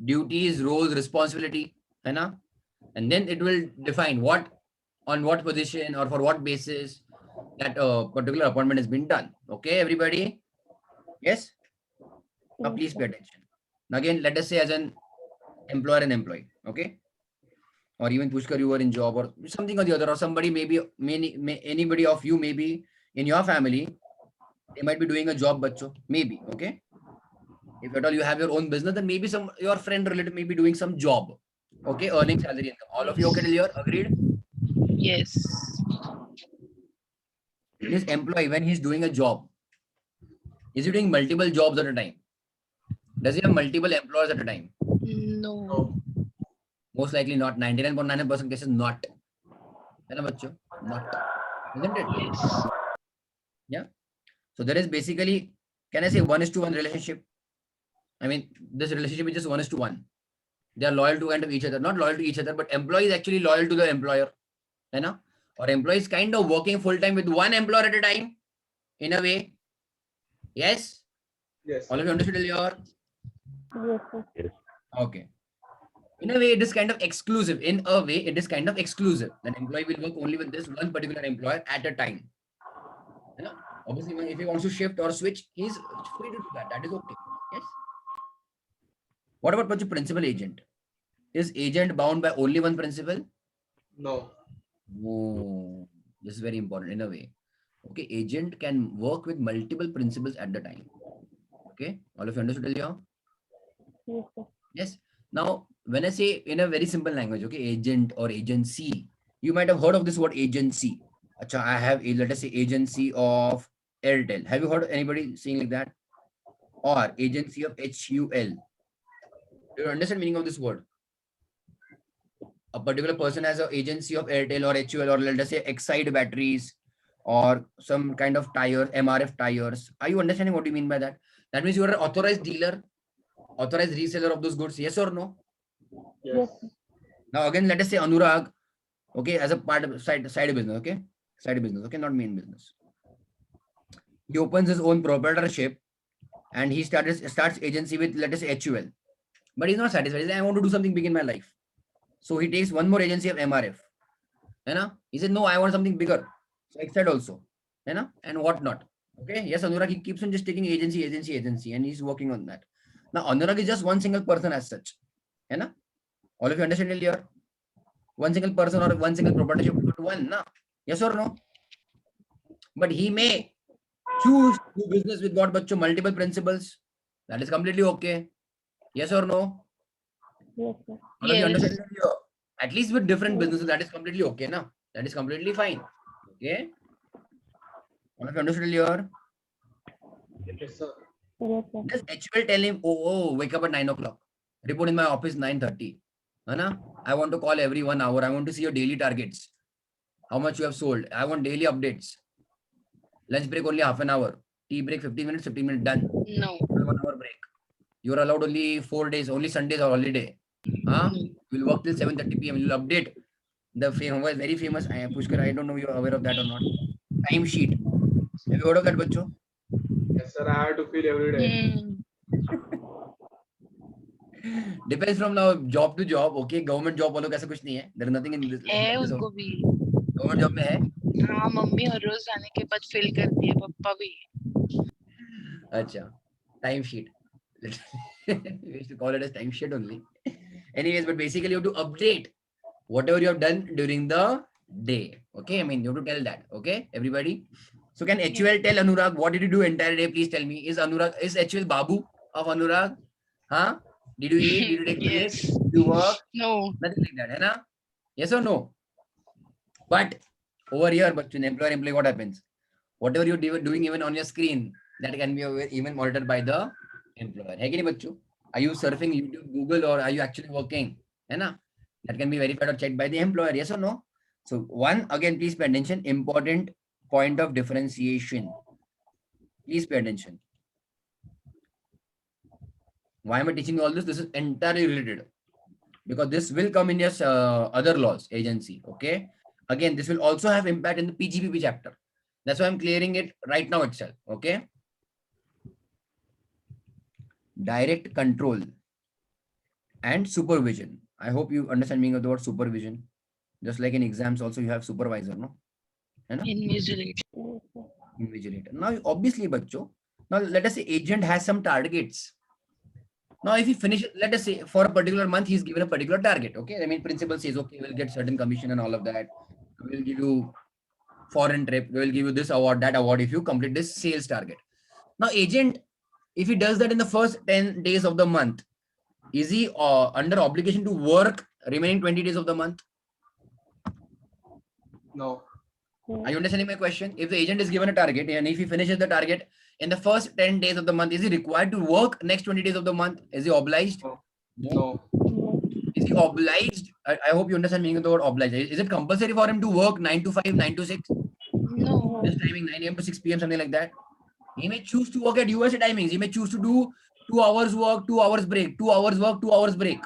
duties, roles, responsibility, hai na? And then it will define on what position or for what basis that particular appointment has been done. Okay, everybody? Yes? Now please pay attention. Now again, let us say as an employer and employee, okay? Or even Pushkar, you were in job or something or the other, or somebody maybe, anybody of you maybe in your family, they might be doing a job, bacho, maybe, okay? If at all you have your own business, then maybe your friend relative may be doing some job, okay, earning salary income. All of you okay till here? Agreed? Yes. This employee, when he's doing a job, is he doing multiple jobs at a time? Does he have multiple employers at a time? No. No. Most likely not. 99.99% cases not. है ना बच्चों? Not. Isn't it? Yes. Yeah. So there is basically, can I say 1:1 relationship? I mean, this relationship is just 1:1. They are loyal to kind of each other. Not loyal to each other, but employee is actually loyal to the employer. है ना? Or employee is kind of working full time with one employer at a time. In a way. Yes? Yes. All of you understood your? yes. Okay. In a way, it is kind of exclusive. In a way, it is kind of exclusive. An employee will work only with this one particular employer at a time. You know? Obviously, if he wants to shift or switch, he's free to do that. That is okay. Yes. What about the principal agent? Is agent bound by only one principal? No. Oh, this is very important in a way. Okay, agent can work with multiple principals at the time. Okay, all of you understood here? Yes. Now, when I say in a very simple language, okay, agent or agency, you might have heard of this word agency. Acha, I have, let us say, agency of Airtel. Have you heard of anybody saying like that? Or agency of HUL. Do you understand meaning of this word? A particular person has an agency of Airtel or HUL, or let us say Exide batteries or some kind of tire, MRF tires. Are you understanding what you mean by that? That means you are an authorized dealer, authorized reseller of those goods. Yes or no? Yes. Now again, let us say Anurag, okay, as a part of side business, okay? Side business, okay, not main business. He opens his own proprietorship and he starts agency with, let us say, HUL. But he's not satisfied. He says, I want to do something big in my life. So he takes one more agency of MRF. You know? He said, no, I want something bigger. So Exide also. You know? And whatnot. Okay. Yes, Anurag, he keeps on just taking agency, and he's working on that. Now, Anurag is just one single person as such. You know? All of you understand it here? One single person or one single proprietorship, not one, no? Yes or no? But he may choose to do business with what, bacho, multiple principals. That is completely okay. Yes or no? All of you Yes. understand it here? At least with different businesses, that is completely okay, no? That is completely fine. Okay? All of you understood it here? Yes, sir. Does HUL tell him, oh, wake up at 9 o'clock. Report in my office 9:30. Anna, I want to call every 1 hour. I want to see your daily targets. How much you have sold. I want daily updates. Lunch break only half an hour. Tea break 15 minutes, 15 minutes done. No. 1 hour break. You are allowed only 4 days, only Sundays or holiday. Huh? No. You will work till 7:30 p.m. You will update the very famous Pushkar. I don't know if you are aware of that or not. Time sheet. Have you heard of that, bacho? Yes, sir. I have to feel every day. Depends from now job to job. Okay, government job वालों का ऐसा कुछ नहीं है. There is nothing in this. है उनको भी. Government job में है. हाँ, मम्मी हर रोज जाने के बाद फिल करती है, पापा भी. अच्छा, time sheet. We used to call it as time sheet only. Anyways, but basically you have to update whatever you have done during the day. Okay, I mean you have to tell that. Okay, everybody. So can HUL tell Anurag, what did you do entire day? Please tell me. Is HUL Babu of Anurag? Huh? Did you eat? Did you take break? Yes. Did you work? No. Nothing like that, hai na? Yes or no? But over here, but in employer-employee, what happens? Whatever you're doing even on your screen, that can be even monitored by the employer. Hai ki nahi, bachcho? Are you surfing YouTube, Google, or are you actually working? Hai na? That can be verified or checked by the employer. Yes or no? So one, again, please pay attention. Important point of differentiation. Please pay attention. Why am I teaching you all this? This is entirely related because this will come in your other laws agency. Okay. Again, this will also have impact in the PGPP chapter. That's why I'm clearing it right now itself. Okay. Direct control and supervision. I hope you understand meaning of the word supervision. Just like in exams, also you have supervisor, no? Invigilator. Invigilator. Now, obviously, bachcho. Now, let us say agent has some targets. Now, if he finishes, let us say for a particular month, he's given a particular target. Okay. I mean, principal says, okay, we'll get certain commission and all of that. We'll give you foreign trip. We will give you this award, that award if you complete this sales target. Now, agent, if he does that in the first 10 days of the month, is he under obligation to work remaining 20 days of the month? No. Are you understanding my question? If the agent is given a target and if he finishes the target in the first 10 days of the month, is he required to work next 20 days of the month? Is he obliged? No. Is he obliged? I hope you understand meaning of the word obliged. Is it compulsory for him to work 9 to 5, 9 to 6? No. This timing 9 a.m. to 6 p.m. something like that. He may choose to work at USA timings. He may choose to do 2 hours work, 2 hours break, 2 hours work, 2 hours break.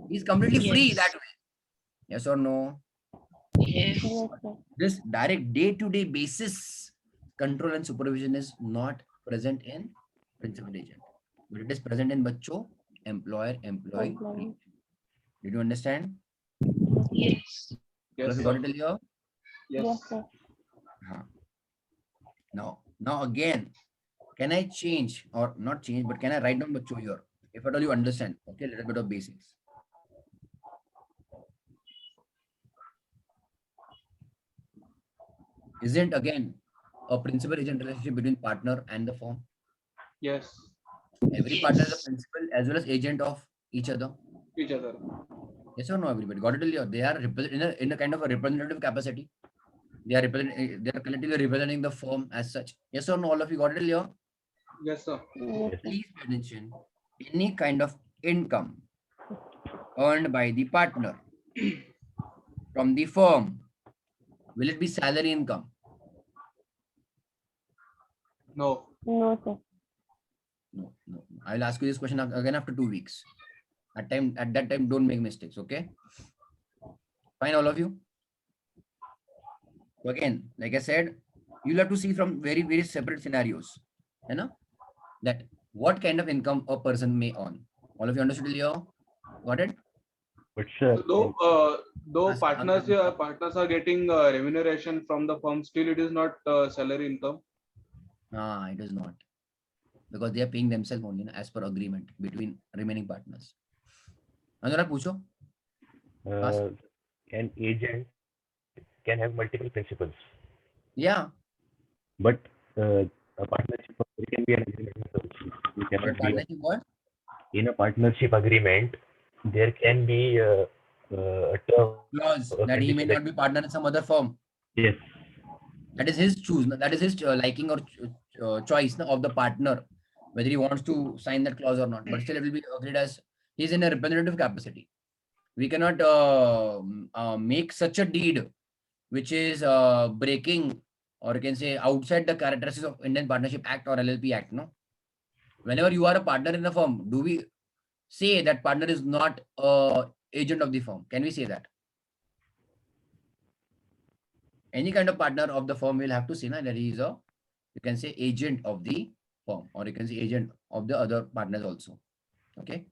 He's completely free Yes. that way. Yes or no? Yes. This direct day-to-day basis control and supervision is not present in principal agent, but it is present in bachcho, employer-employee. Did you understand? Yes. All of Yes, you got sir. it till here? Yes. Huh. Now again, can I change or not change, but can I write down bachcho here? If at all you understand, okay, a little bit of basics. Isn't again a principal agent relationship between partner and the firm? Yes. Every partner is a Yes. principal as well as agent of each other. Each other. Yes or no, everybody? Got it till here? They are in a kind of a representative capacity. They are collectively representing the firm as such. Yes or no, all of you got it till here? Yes, sir. Please pay attention. Any kind of income earned by the partner from the firm, will it be salary income? No. No. I will ask you this question again after 2 weeks. At that time, don't make mistakes, okay? Fine, all of you? So again, like I said, you'll have to see from very, very separate scenarios, you know, that what kind of income a person may earn. All of you understood till here? Got it? But sir, Though Ask- partners are getting remuneration from the firm, still it is not salary income. It is not. Because they are paying themselves only as per agreement between remaining partners. Anurag, pucho? an agent can have multiple principals, Yeah. but a partnership there can be an agreement. You But cannot be partnership what? in a partnership agreement. There can be a term Clause a that he may condition not be partner in some other firm. yes, That is his choose. That is his liking or choice of the partner, whether he wants to sign that clause or not. But still, it will be agreed as he's in a representative capacity. We cannot make such a deed which is breaking, or you can say outside the characteristics of Indian Partnership Act or LLP Act. No, whenever you are a partner in a firm, do we say that partner is not a agent of the firm? Can we say that? Any kind of partner of the firm will have to say that he is a, you can say, agent of the firm, or you can say agent of the other partners also. Okay.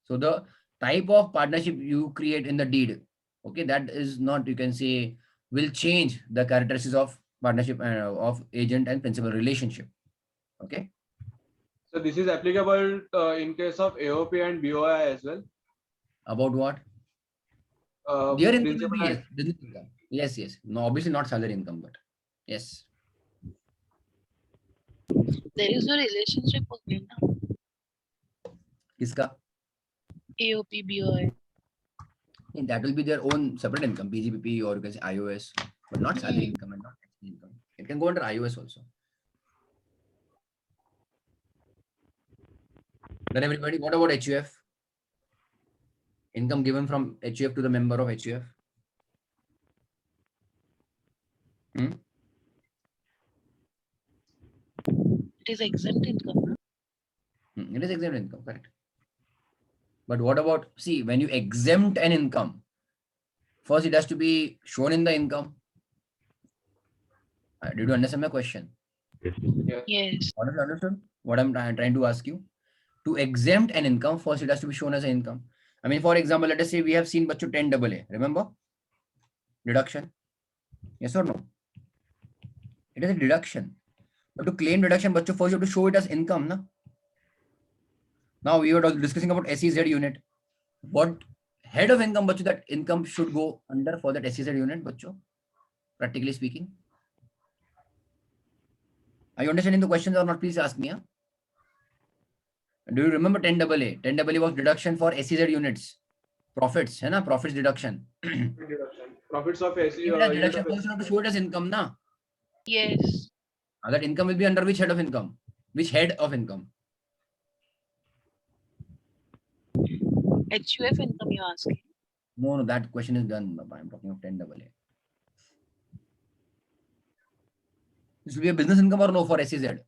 So the type of partnership you create in the deed, okay, that is not, you can say, will change the characteristics of partnership of agent and principal relationship. Okay. So this is applicable in case of AOP and BOI as well. About what? Their income will Principal be, and yes, business income. Yes. No, obviously not salary income, but yes. There is no relationship again. Na? किसका? AOP, BOI. That will be their own separate income, PGPP or you can say iOS, but not salary Hmm. income and not taxable income. It can go under iOS also. Then everybody, what about HUF? Income given from HUF to the member of HUF. It is exempt income. Na? It is exempt income, correct. But what about, see, when you exempt an income, first it has to be shown in the income. Did you understand my question? Yes. Yes. What have you understood? What I'm trying to ask you? To exempt an income, first it has to be shown as an income. I mean, for example, let us say we have seen bacho 10 AA. Remember? Deduction. Yes or no? It is a deduction. But to claim deduction, bacho, first you have to show it as income. Na? Now we were discussing about SEZ unit. What head of income, bacho, that income should go under for that SEZ unit, bacho? Practically speaking. Are you understanding the questions or not? Please ask me. Huh? Do you remember 10 AA? 10 AA was deduction for SEZ units. Profits, hai na? Profits deduction. Deduction. Profits of SE Even as unit deduction, of first you have to show it as income, na? Yes. That income will be under which head of income? Which head of income? HUF income you're asking. No, that question is done. I'm talking of 10 AA. This will be a business income or no for SEZ?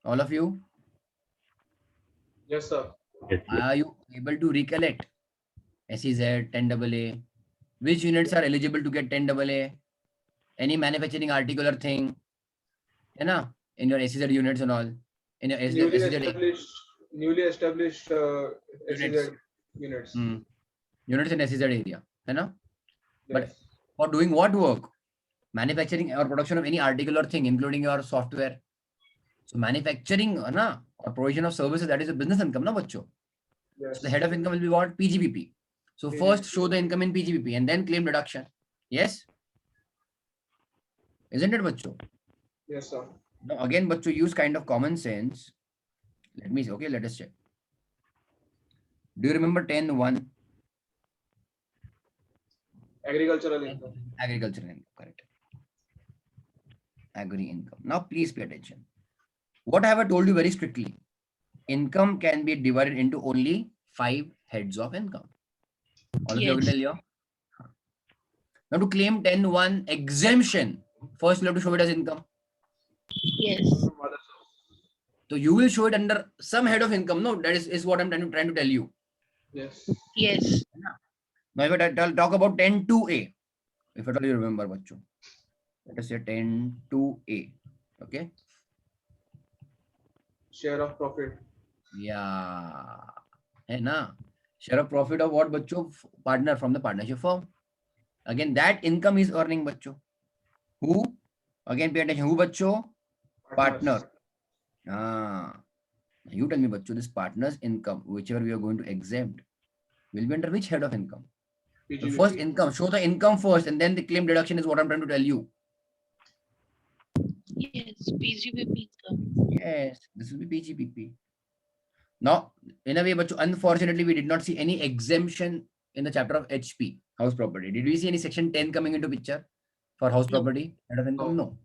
All of you? Yes, sir. Yes. Yes. Are you able to recollect SEZ, 10 AA? Which units are eligible to get 10 AA? Any manufacturing article or thing? You know, in your SEZ units and all. In your Newly SEZ established Units. SEZ units. Units in SEZ area. You know? But Yes. for doing what work? Manufacturing or production of any article or thing, including your software. So manufacturing na, or provision of services, that is a business income, na bacho. Yes. So the head of income will be what? PGBP. So first show the income in PGBP and then claim deduction. Yes? Isn't it, bacho? Yes, sir. Now again, bacho, use kind of common sense. Let me see. Okay, let us check. Do you remember 10.1? Agricultural income. Agricultural income, correct. Agri income. Now please pay attention. What have I told you very strictly? Income can be divided into only 5 heads of income. All of you Yes. will tell you. Now to claim 10.1 exemption, first you have to show it as income. Yes. So you will show it under some head of income. No, that is what I'm trying to tell you. Yes. Yes. Now if I talk about 10.2a, if at all you remember, bacho. Let us say 10.2a. Okay. Share of profit. Yeah. Hai na? Share of profit of what, bacho? Partner from the partnership firm. Again, that income is earning, bacho. Who? Again, pay attention. Who, bacho? Partner. You tell me, bacho, this partner's income, whichever we are going to exempt, will be under which head of income? The PGBP. first income. Show the income first, and then the claim deduction is what I'm trying to tell you. Yes. PGBP income. Yes, this will be PGPP. Now, in a way, bacho, unfortunately, we did not see any exemption in the chapter of HP, house property. Did we see any section 10 coming into picture for house No. property, head of income? No.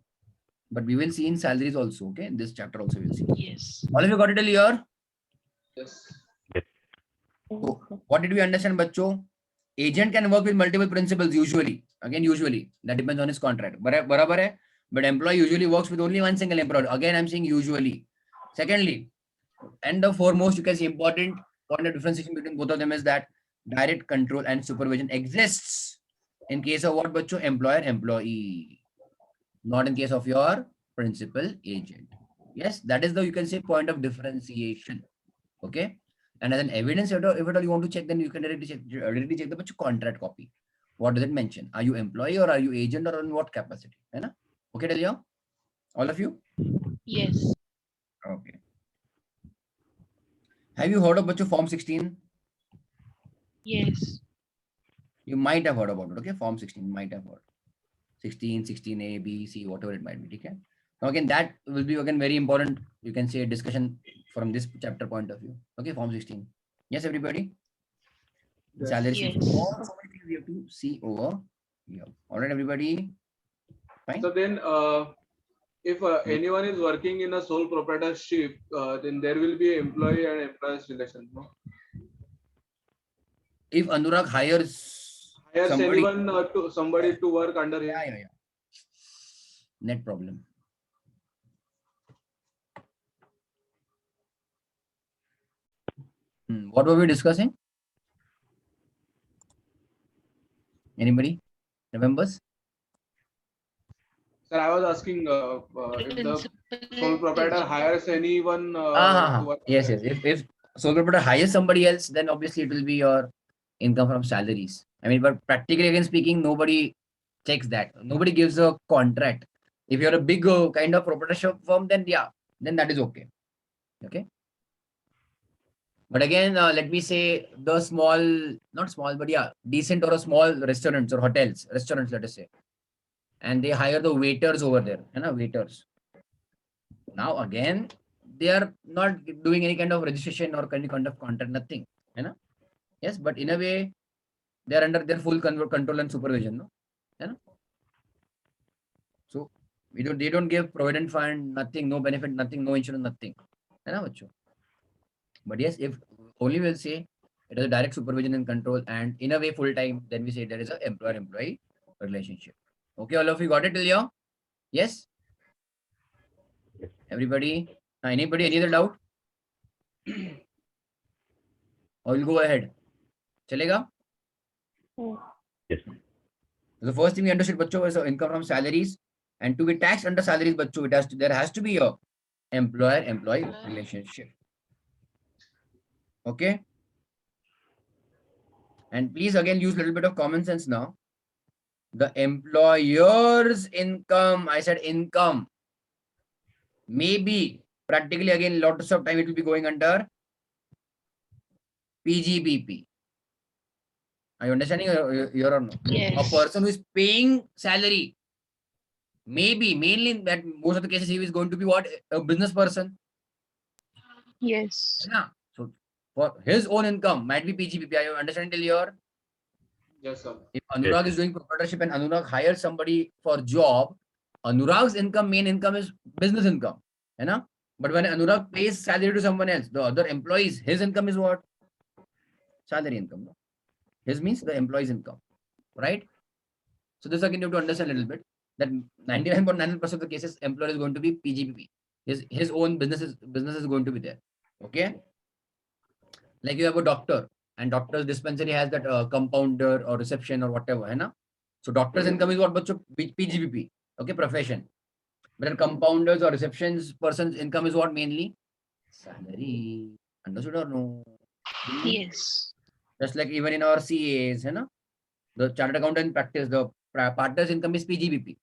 But we will see in salaries also, okay? In this chapter also we'll see. Yes. All of you got it till here? Yes. So, what did we understand, bacho? Agent can work with multiple principals usually. Again, usually. That depends on his contract. Barabar hai? But employee usually works with only one single employer. Again, I'm saying usually. Secondly, and the foremost, you can see important point of differentiation between both of them is that direct control and supervision exists in case of what, bacho? Employer-employee. Not in case of your principal agent. Yes, that is the, you can say, point of differentiation. Okay. And as an evidence, if at all you want to check, then you can directly check the bacho contract copy. What does it mention? Are you employee or are you agent or in what capacity? Hai na? Okay, tell you? All of you? Yes. Okay. Have you heard of bacho Form 16? Yes. You might have heard about it. Okay, Form 16 might have heard. 16, 16A, B, C, whatever it might be. Okay. Now again, that will be again very important. You can say discussion from this chapter point of view. Okay, Form 16. Yes, everybody. Yes. Salary Yes. sheet. So many things we have to see over here. All right, everybody. Fine. So then, if anyone is working in a sole proprietorship, then there will be employee and employees relation. No? If Anurag hires Hires somebody, anyone somebody to work under him. yeah. Net problem. What were we discussing? Anybody remembers? Sir, I was asking if the Principal sole proprietor agent. hires anyone to work. Yes. If sole proprietor hires somebody else, then obviously it will be your income from salaries. I mean, but practically again speaking, nobody checks that. Nobody gives a contract. If you're a big kind of proprietorship firm, then yeah, then that is okay. Okay. But again, let me say the small, not small, but yeah, decent or a small restaurants or hotels, restaurants, let us say. And they hire the waiters over there, waiters. Now again, they are not doing any kind of registration or any kind of contract, nothing. Yes, but in a way, they are under their full control and supervision. No? So they don't give provident fund, nothing, no benefit, nothing, no insurance, nothing. But yes, if only we'll say it is a direct supervision and control, and in a way full time, then we say there is an employer-employee relationship. Okay, all of you got it till here? Yes? Yes. Everybody? Anybody? Any other doubt? Or we'll go ahead. Chalega? Yes. The first thing we understood, bachcho, was income from salaries, and to be taxed under salaries, bachcho, there has to be a employer-employee relationship. Okay? And please again use a little bit of common sense now. The employer's income, I said income, maybe practically again lots of time it will be going under PGBP. Are you understanding here or no? Yes. A person who is paying salary, maybe mainly in that most of the cases he is going to be what? A business person. Yes. Yeah. So for his own income might be PGBP. Are you understanding till here? Yes, sir. If Anurag is doing proprietorship and Anurag hires somebody for job, Anurag's income, main income is business income. But when Anurag pays salary to someone else, the other employees, his income is what? Salary income. No? His means the employee's income. Right? So this again you have to understand a little bit that 99.9% of the cases employer is going to be PGBP. His own business is going to be there. Okay? Like you have a doctor and doctor's dispensary has that compounder or reception or whatever. So doctor's income is what? PGBP. Okay, profession. But then compounders or receptions person's income is what mainly? Salary. Understood or no? Yes. Just like even in our CAs, the chartered accountant practice, the partner's income is PGBP.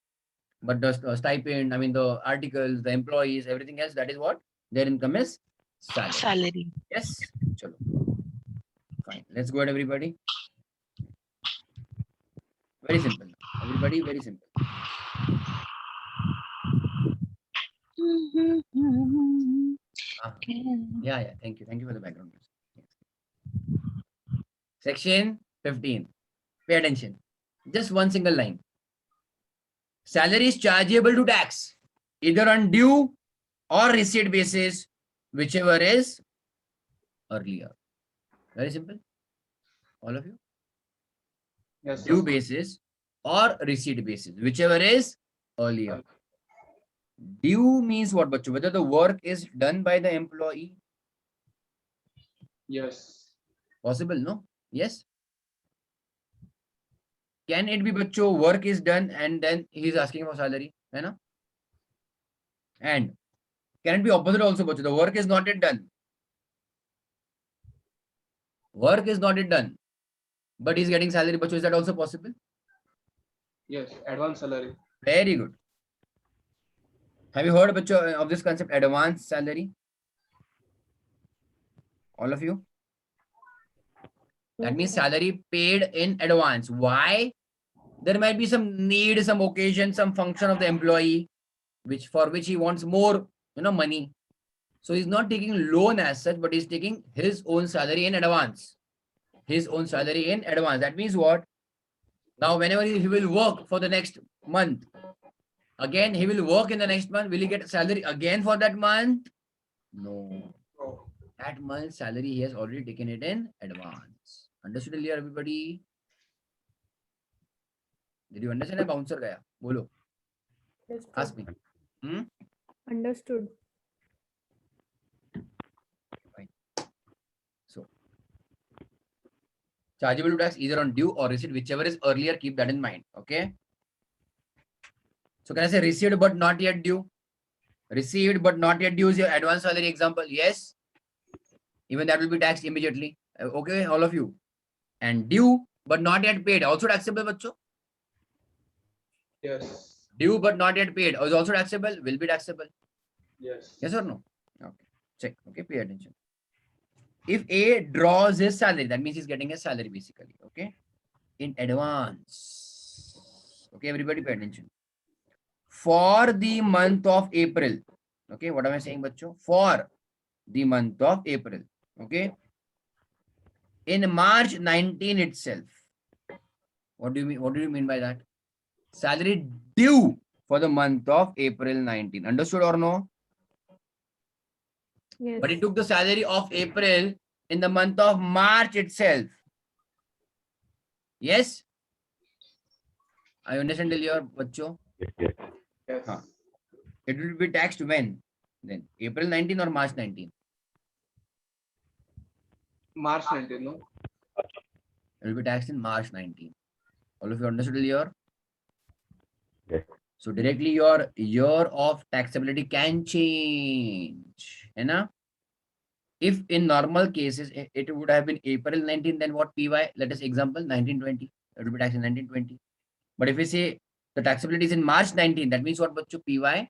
But the stipend, I mean the articles, the employees, everything else, that is what? Their income is salary. Salary. Yes? Chalo. Fine. Let's go ahead, everybody. Very simple. Everybody, very simple. Yeah. Thank you. Thank you for the background music. Section 15. Pay attention. Just one single line. Salary is chargeable to tax, either on due or receipt basis, whichever is earlier. Very simple. All of you. Yes, sir. Due basis or receipt basis, whichever is earlier. Due means what, bachu? Whether the work is done by the employee. Yes. Possible, no? Yes. Can it be, bachu, work is done and then he is asking for salary? And can it be opposite also, bachu? The work is not yet done. Work is not yet done, but he's getting salary, bachu. Is that also possible? Yes. Advance salary. Very good. Have you heard, bachu, of this concept, advance salary? All of you? That means salary paid in advance. Why? There might be some need, some occasion, some function of the employee. for which he wants more, money. So he's not taking loan as such, but he's taking his own salary in advance. His own salary in advance. That means what? Now, whenever he will work for the next month, again he will work in the next month. Will he get salary again for that month? No. Oh, That month's salary he has already taken it in advance. Understood earlier, everybody? Did you understand? A bouncer gaya. Bolo. Ask me. Understood. So, chargeable to tax either on due or receipt, whichever is earlier, keep that in mind. Okay. So can I say received but not yet due? Received but not yet due is your advance salary example. Yes. Even that will be taxed immediately. Okay, all of you. And due but not yet paid, also taxable, bacho? yes. Due but not yet paid is also taxable, will be taxable. Yes. Yes or no? Okay. Check. Okay, pay attention. If A draws his salary, that means he's getting his salary basically. Okay. In advance. Okay, everybody pay attention. For the month of April. Okay, what am I saying, bacho? For the month of April. Okay. In March 19 itself. What do you mean? What do you mean by that? Salary due for the month of April 19. Understood or no? Yes. But he took the salary of April in the month of March itself. Yes? I understand till your bacho. Yes. Yes. Huh. It will be taxed when? Then April 19 or March 19? March 19, no? It will be taxed in March 19. All of you understood till here? Yes. So directly your year of taxability can change. Hai na? If in normal cases it would have been April 19, then what PY? Let us example 1920. It will be taxed in 1920. But if we say the taxability is in March 19, that means what, bacho? PY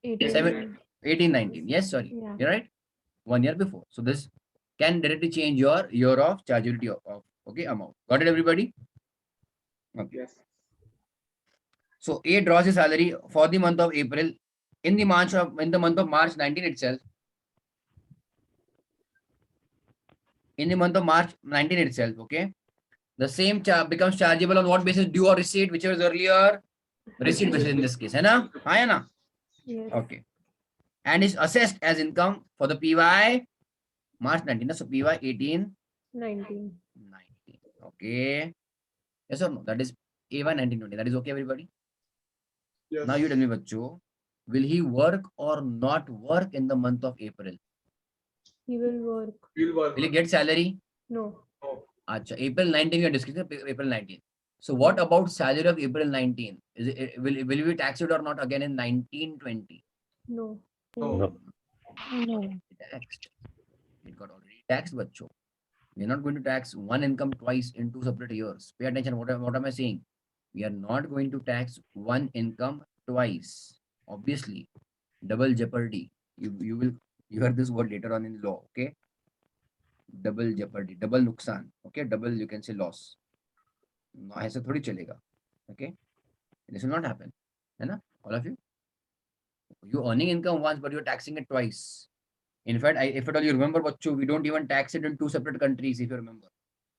1819. Yes, sorry. Yeah. You're right. 1 year before. So this can directly change your year of chargeability of okay amount. Got it, everybody? Okay. Yes. So A draws his salary for the month of April in the month of March 19 itself. In the month of March 19 itself, okay. The same becomes chargeable on what basis? Due or receipt, whichever is earlier. Receipt basis in this case, hai na? Hai na? Yes. Okay. And is assessed as income for the PY March 19. So PY 18. 19. 19. Okay. Yes or no? That is AY 1920. That is okay, everybody? Yes. Now you tell me, bacho, will he work or not work in the month of April? He will work. Will work. Will he get salary? No. Acha, April 19, you are discussing April 19. So what about salary of April 19? Is it, will we be taxed or not again in 1920? No. No. No. Taxed. It got already taxed, bacho. We are not going to tax one income twice in 2 separate years. Pay attention. What am I saying? We are not going to tax one income twice. Obviously, double jeopardy. You will hear this word later on in law. Okay. Double jeopardy, double nuksan. Okay, double you can say loss. No, ऐसा थोड़ी चलेगा. Okay, this will not happen. है ना? All of you. You earning income once, but you're taxing it twice. In fact, if at all you remember, bacho, we don't even tax it in 2 separate countries. If you remember,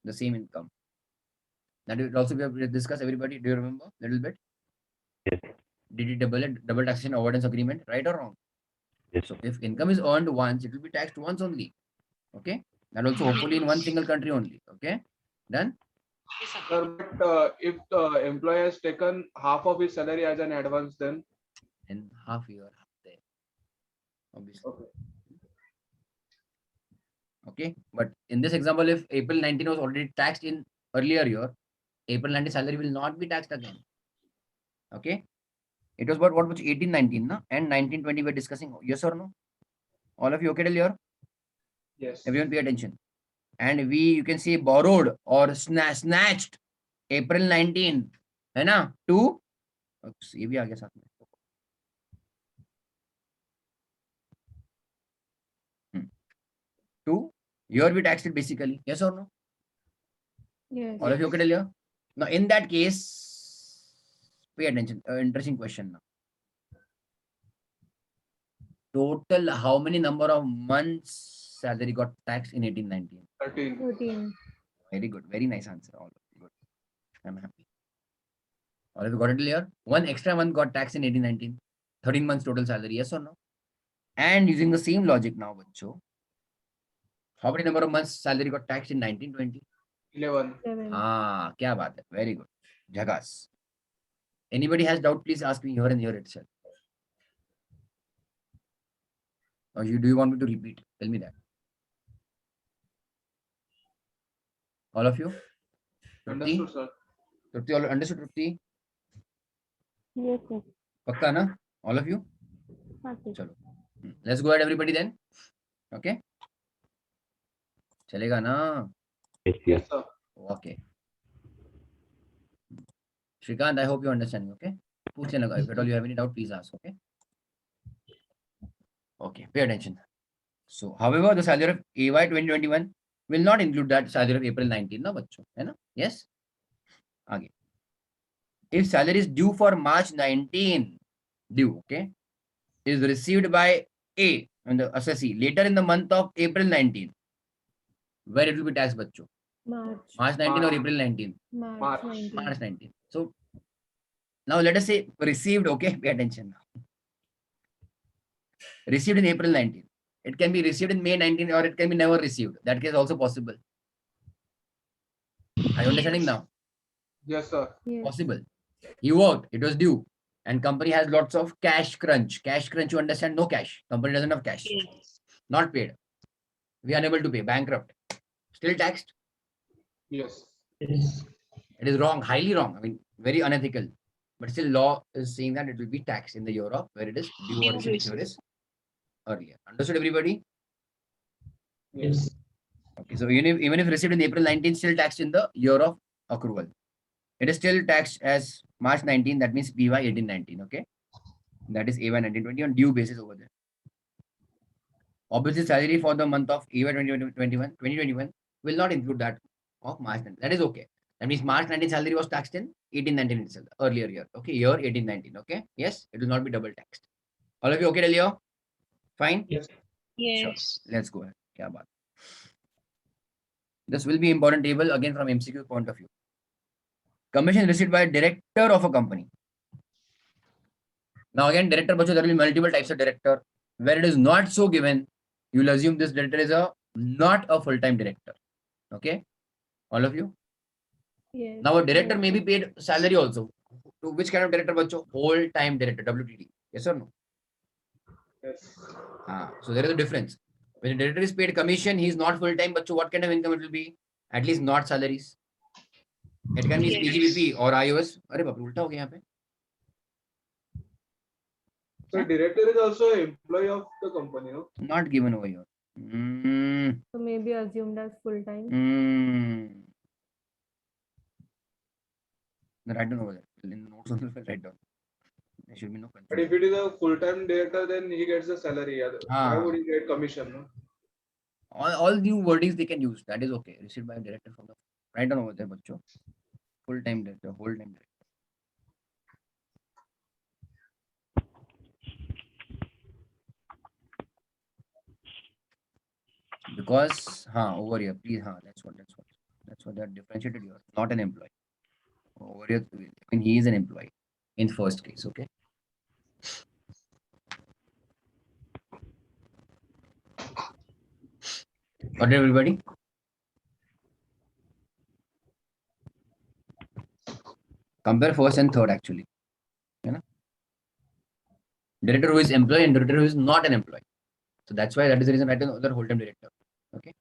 the same income. That will also we have discussed. Everybody, do you remember a little bit? Yes. Did it double taxation avoidance agreement, right or wrong? Yes. So if income is earned once, it will be taxed once only. Okay, and also hopefully in one single country only. Okay, done. Sir, but if the employee has taken half of his salary as an advance, then In half year, there. Obviously. okay. Okay, but in this example, if April 19 was already taxed in earlier year, April 19 salary will not be taxed again. Okay, it was about what was 1819 na? And 1920 we're discussing. Yes or no? All of you okay till here? Yes. Everyone pay attention. And you can say borrowed or snatched April 19 है ना? To ये भी आ गया साथ में. To year we taxed it basically. Yes or no? Yes. All of you okay till here? Now in that case, pay attention. Interesting question now. total how many number of months salary got taxed in 1819? 13. 13. Very good. Very nice answer. All of you. Good. I'm happy. All of you got it clear? One extra month got taxed in 1819. 13 months total salary. Yes or no? And using the same logic now, bacho, how many number of months salary got taxed in 1920? 11. 7. Ah, kya baat hai. Very good. Jhagas. Anybody has doubt, please ask me here and here itself. Or do you want me to repeat? Tell me that. All of you? Trupti? Understood, sir. Trupti, all understood, Trupti? Yes, sir. Pakka na? All of you? Okay. Chalo. Let's go ahead, everybody then. Okay? Chalega na? Yes, Yes, yes. sir. Okay. Shrikant, I hope you understand. Okay? Puch lena, if at all you have any doubt, please ask. Okay? Okay, pay attention. So, however, the salary of AY 2021 will not include that salary of April 19, na bachcho? Hai na? Yes? Aage. If salary is due for March 19, due, okay, is received by A and the assessee later in the month of April 19, where it will be taxed, bachcho? March. March 19 or March. April 19? March March. 19. March 19. So, now let us say received, okay, pay attention now. Received in April 19. It can be received in May 19 or it can be never received. That case also possible. Are you understanding Yes. now? Yes, sir. Yes. Possible. He worked, it was due. And company has lots of cash crunch. Cash crunch, you understand? No cash. Company doesn't have cash. Yes. Not paid. We are unable to pay. Bankrupt. Still taxed. Yes. It is wrong. Highly wrong. I mean, very unethical. But still law is saying that it will be taxed in the year of where it is due or Due received, whichever is earlier. Understood, everybody? Yes. Okay, so even if received in April 19, still taxed in the year of accrual. It is still taxed as March 19, that means PY 1819, okay? That is AY 1920 on due basis over there. Obviously, salary for the month of AY 2021 will not include that of March 19. That is okay. That means March 19 salary was taxed in 1819 itself, earlier year. Okay, year 1819, okay? Yes, it will not be double taxed. All of you okay, Delio? Fine? Yes. Yes. Let's go ahead. Kya baat. This will be important table again from MCQ point of view. Commission received by director of a company. Now again, director, there will be multiple types of director. Where it is not so given, you will assume this director is not a full-time director. Okay? All of you? Yes. Now a director Yes, may be sir. paid salary also. To which kind of director, bacho? Whole-time director, WTD. Yes or no? Yes. So there is a difference. When a director is paid commission, he is not full-time, bacho. What kind of income it will be? At least not salaries. It can be Yes. PGBP or iOS. Arey baap, ulta ho gaya yahan pe. So director is also an employee of the company, no? Not given over here. So maybe assumed as full time. Write down over there. In the notes also write down. There should be no But if confusion. it is a full-time director, then he gets the salary. Why would he get commission? No? All new wordings they can use. That is okay. Received by a director from the write down over there, bacho. Full-time director, whole-time director. Because over here, please, that's what they are differentiated here. Not an employee. Over here, I mean, he is an employee in first case, okay? Got it, everybody? Compare first and third actually. You know? Director who is employee and director who is not an employee. So that's why that is the reason I write another whole-time director. Okay.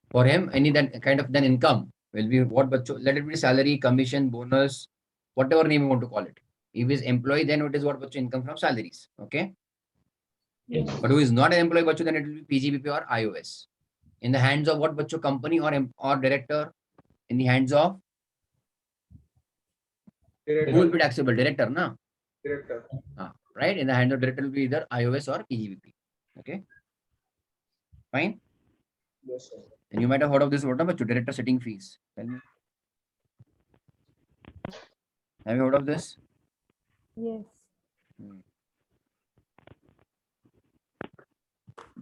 For him, any that kind of then income will be what, but let it be salary, commission, bonus, whatever name you want to call it. If he is employee, then it is what but income from salaries. Okay. Yes. But who is not an employee, but then it will be PGBP or iOS. In the hands of what but company or director, in the hands of who will be taxable? Director, na? Director. Right? In the hands of director will be either iOS or PGBP. Okay. Fine. Yes, sir. Then you might have heard of this word, but director setting fees. Tell me. Have you heard of this? Yes.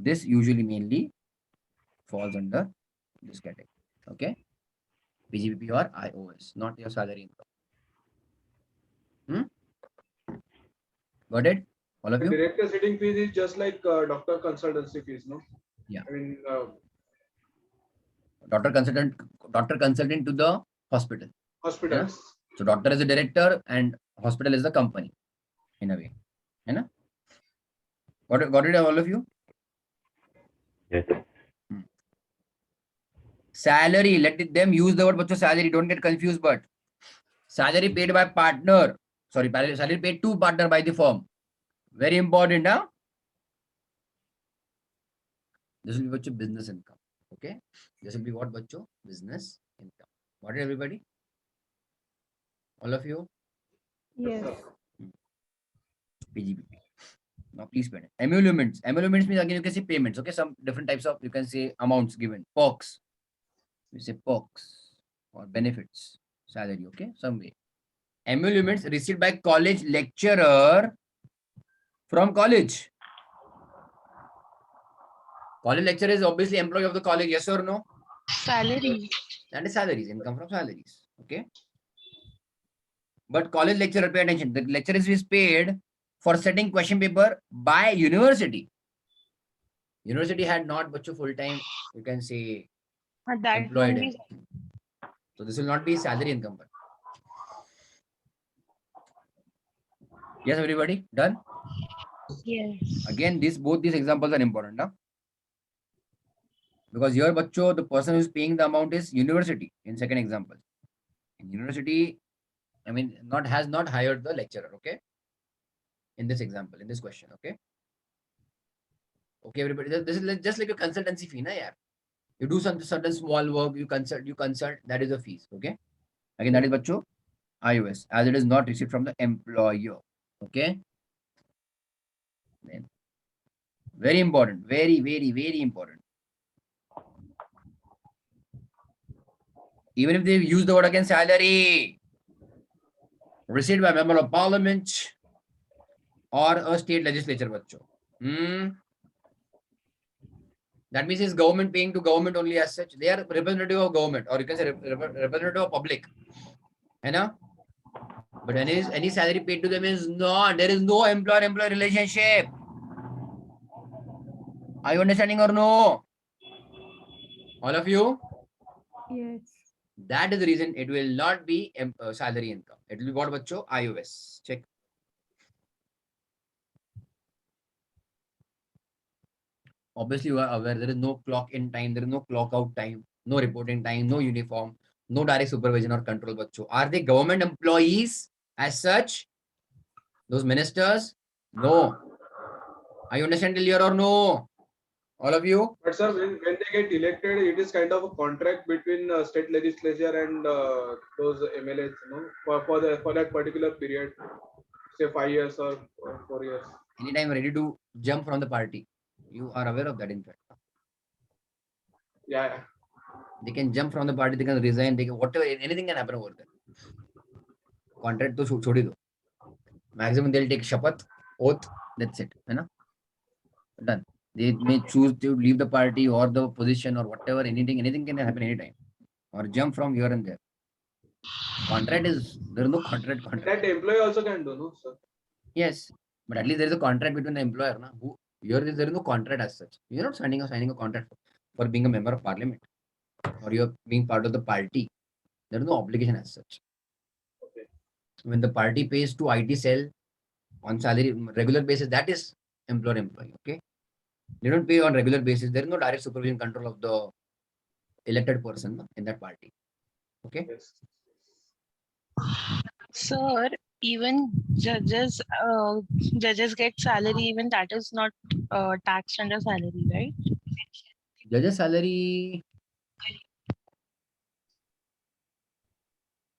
this usually mainly falls under this category. Okay, PGBP or IOS, not your salary income. Got it? All of The you? director sitting fees is just like doctor consultancy fees, no? Yeah. I mean, Doctor consultant to the hospital. hospitals. So doctor is the director and hospital is the company in a way. Got it all of you? Yes. Salary, them use the word salary, don't get confused, but salary paid by partner, salary paid to partner by the firm. Very important, huh? This will be business income. Okay, this will be what business income. Got it, everybody? All of you? Yes. PGBP. Now please pay it. Emoluments. Emoluments means again you can say payments. Okay, some different types of, you can say amounts given. Perks. You say perks or benefits, salary. Okay, some way. Emoluments received by college lecturer from college. College lecturer is obviously employee of the college. Yes or no? Salary. That is salaries. Income from salaries. Okay. But college lecturer, pay attention. The lecturer is paid for setting question paper by university. University had not full time, you can say, That employed won't him. be. So this will not be salary income. Yes, everybody? Done? Yes. Again, both these examples are important. Huh? Because here, the person who is paying the amount is university in second example. In university, I mean, has not hired the lecturer, okay? In this example, in this question, okay? Okay, everybody. This is just like a consultancy fee, na, yeah. You do some certain small work, you consult, that is a fees, okay? Again, that is bacho, IOS, as it is not received from the employer, okay? Then, very important, very, very, very important. Even if they use the word again, salary, received by member of parliament or a state legislature, bacho. That means it's government paying to government only as such. They are representative of government, or you can say representative of public. But any salary paid to them is not. There is no employer-employee relationship. Are you understanding or no? All of you? Yes. That is the reason it will not be salary income. It will be what, bacho? IOS. Check. Obviously, you are aware there is no clock in time, there is no clock out time, no reporting time, no uniform, no direct supervision or control. Bacho. Are they government employees as such? Those ministers? No. Are you understand till here or no? All of you? But sir, when they get elected, it is kind of a contract between state legislature and those MLAs, you know, for that particular period, say 5 years or 4 years. Anytime ready to jump from the party. You are aware of that, in fact. Yeah. They can jump from the party, they can resign, they can whatever, anything can happen over there. Contract to chodi do. Maximum they'll take shapat, oath, that's it. Done. They may choose to leave the party or the position or whatever, anything can happen anytime. Or jump from here and there. Contract is, there is no contract. That employee also can do, no, sir? Yes, but at least there is a contract between the employer. Na? There is no contract as such. You're not signing a contract for being a member of parliament or you're being part of the party. There is no obligation as such. Okay. When the party pays to IT cell on salary regular basis, that is employer-employee. Okay, they don't pay on regular basis. There is no direct supervision control of the elected person in that party. Okay. Yes. Sir, even judges get salary, even that is not taxed under salary, right? Judges salary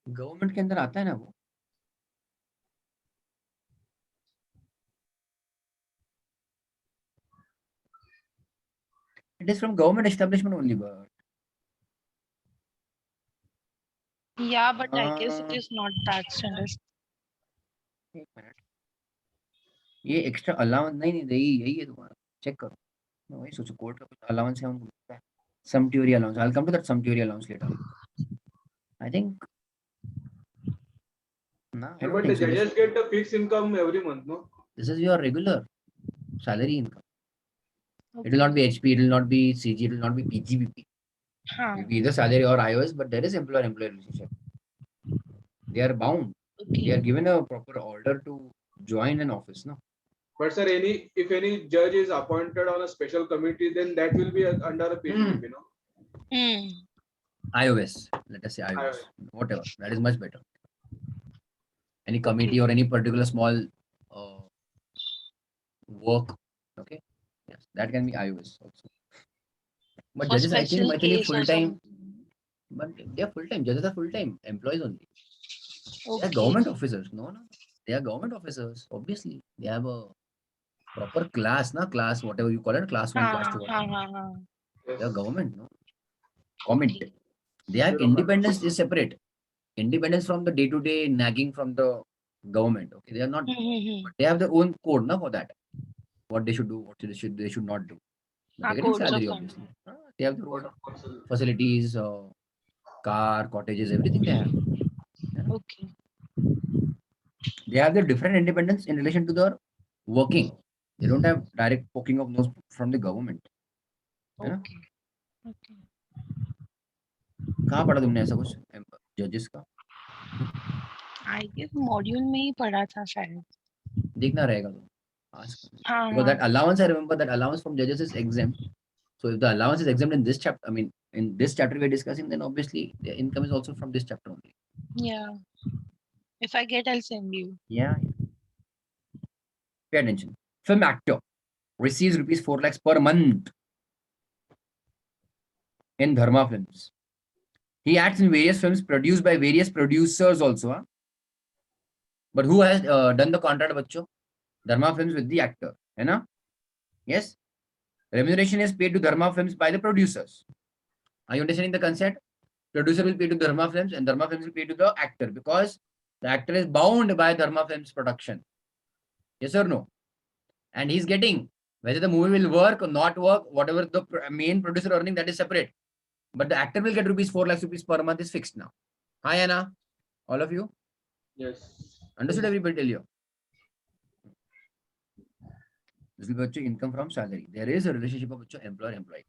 government के अंदर आता है ना वो. It is from government establishment only, but Yeah, but I guess it is not taxed under. एक minute, ये extra allowance नहीं दे, यही है तुम्हारा, चेक करो. मैं वही सोचो कोर्ट का कुछ अलाउंस है उनको, sumptuary allowance. I'll come to that sumptuary allowance later. I think no, I And don't but the think so. judges get a fixed income every month, no? This is your regular salary income. It will not be HP, it will not be CG, it will not be PGBP. It will be either salary or iOS, but there is employer-employee relationship. They are bound. They are given a proper order to join an office, no? But sir, if any judge is appointed on a special committee, then that will be under a PGBP, no? iOS, let us say iOS, iOS. whatever. That is much better. Any committee or any particular small work, okay? Yes, that can be iOS also. But For judges, I think, special might be case or full-time. But they are full-time. Judges are full-time employees only. They are Okay. government officers. No. They are government officers. Obviously, they have a proper class, na class, whatever you call it, class 1, class 2. They are government, no? Comment. Okay. They have Bureaucrat. independence is separate. Independence from the day-to-day nagging from the government. Okay, they are not. But they have their own code, na, for that. What they should do, what they should not do. But they're getting Codes of salary, conduct. obviously. They have their own facilities, car, cottages, everything they have. Okay. They have their different independence in relation to their working. They don't have direct poking of nose from the government. है ना? Okay. Okay. कहाँ पढ़ा तुमने ऐसा कुछ जजेस का? I guess module में ही पढ़ा था शायद. देखना रहेगा तो. Ask. हाँ, Because that हाँ. allowance, I remember that allowance from judges is exempt. So if the allowance is exempt in this chapter, I mean, in this chapter we're discussing, then obviously the income is also from this chapter only. Yeah. If I get, I'll send you. Yeah. Pay attention. Film actor receives rupees 4 lakhs per month in Dharma Films. He acts in various films produced by various producers also. Huh? But who has done the contract, bachcho? Dharma Films with the actor. Hai na? Yes. Remuneration is paid to Dharma Films by the producers. Are you understanding the concept? Producer will pay to Dharma Films and Dharma Films will pay to the actor because the actor is bound by Dharma Films production. Yes or no? And he's getting whether the movie will work or not work, whatever the main producer earning, that is separate. But the actor will get rupees 4 lakhs rupees per month is fixed now. Hi Anna, all of you. Yes. Understood everybody tell you. This will be income from salary. There is a relationship of employer-employee.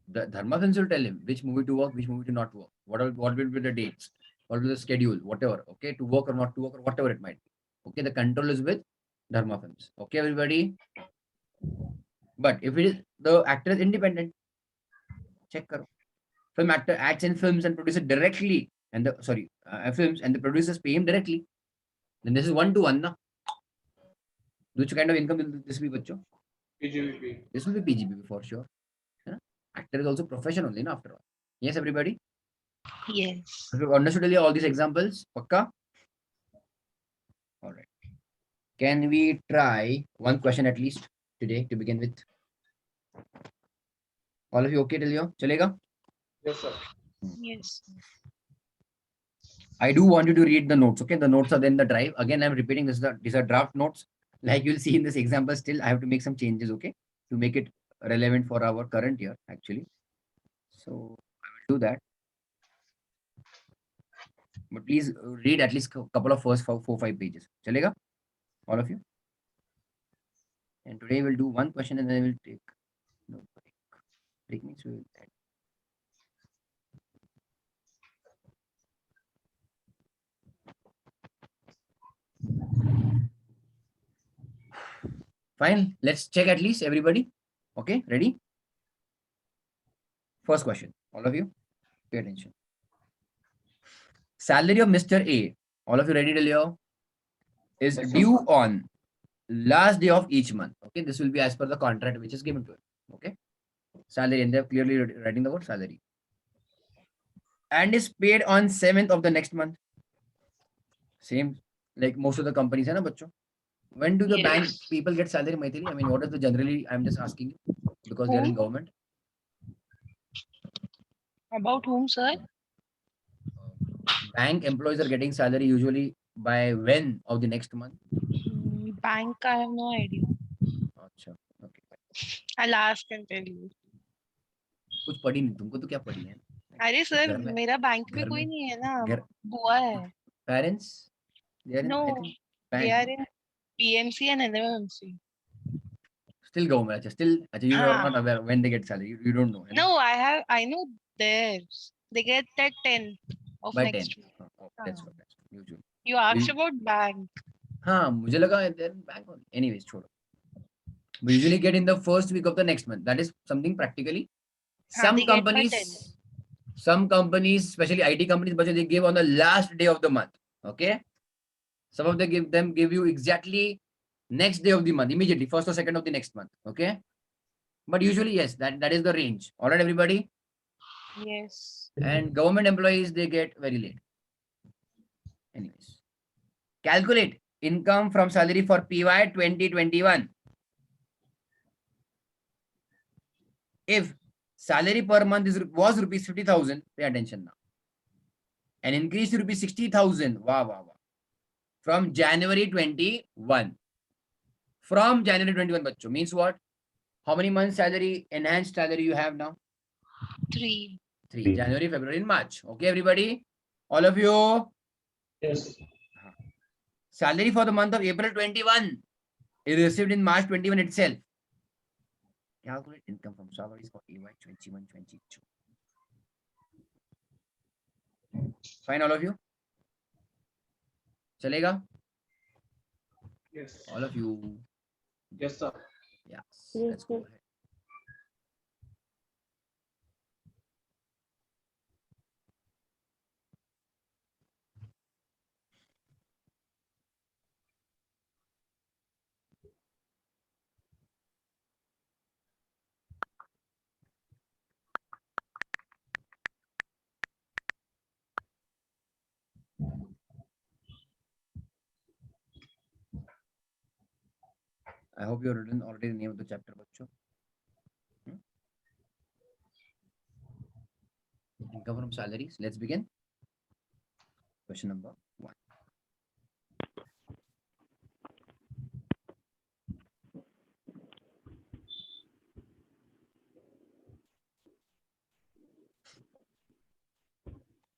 The Dharma Films will tell him which movie to work, which movie to not work. What will be the dates, what will be the schedule, whatever. Okay, to work or not to work or whatever it might be. Okay, the control is with Dharma Films. Okay, everybody. But if it is the actor is independent, check karo. Film actor acts in films and produces directly, and the films and the producers pay him directly. Then this is 1-to-1, na? Which kind of income will this be, bachcho? PGBP. This will be PGBP for sure. Yeah? Actor is also profession only, na, after all. Yes, everybody? Yes. Have you understood all these examples? Pakka? All right. Can we try one question at least today to begin with? All of you okay till here? Chalega? Yes, sir. Yes. I do want you to read the notes, okay? The notes are then the drive. Again, I'm repeating this. These are draft notes. Like you'll see in this example still, I have to make some changes, okay? To make it relevant for our current year, actually. So I will do that. But please read at least a couple of first 4-5 pages. Chalega? All of you? And today we'll do one question and then we'll take no break. Break means we will end. Fine. Let's check at least everybody. Okay, ready? First question. All of you, pay attention. Salary of Mr. A. All of you ready till here? Is Yes, sir. due on last day of each month. Okay, this will be as per the contract which is given to him. Okay, salary, and they're clearly writing the word salary. And is paid on 7th of the next month. Same like most of the companies, hai na, bachcho? When do the bank Yes. people get salary, Maithili? I mean, what is the generally? I'm just asking you because they're in Whom? government. About whom, sir? Bank employees are getting salary usually by when of the next month? Bank, I have no idea. Achha, okay. I'll ask and tell you. कुछ पढ़ी नहीं, तुमको तो क्या पढ़ी है? अरे sir घर में मेरा बैंक में घर कोई में नहीं है ना, घर बुआ है. parents they are in, No, I think they bank, are no? in PMC and NMMC. Still government, अच्छा, still अच्छा, you are हाँ. not aware when they get salary, you don't know, है ना? No, I know theirs. They get that 10th of By 10. next week. Oh, that's हाँ. what, usually. You asked We- about bank. हाँ, मुझे लगा they're in bank only. Anyways, छोड़ो. We usually get in the first week of the next month. That is something practically. हाँ, they get by 10. Some companies, especially IT companies, but they give on the last day of the month. Okay. Some of them give you exactly next day of the month, immediately, first or second of the next month. Okay. But usually, yes, that is the range. All right, everybody. Yes. And government employees, they get very late. Anyways, calculate income from salary for PY 2021. If salary per month was rupees 50,000, pay attention now. And increase to rupees 60,000. Wow. From January 21. From January 21, bachcho, means what? How many months salary, enhanced salary you have now? 3. 3. January, February, and March. Okay, everybody? All of you? Yes. Salary for the month of April 21 is received in March 21 itself. Calculate income from salaries for AY 21-22. Fine, all of you? Chalega? Yes. All of you. Yes, sir. Yes. Yes, Let's go sir. ahead. I hope you have written already the name of the chapter, bachcho. Income from salaries. Let's begin. Question number 1.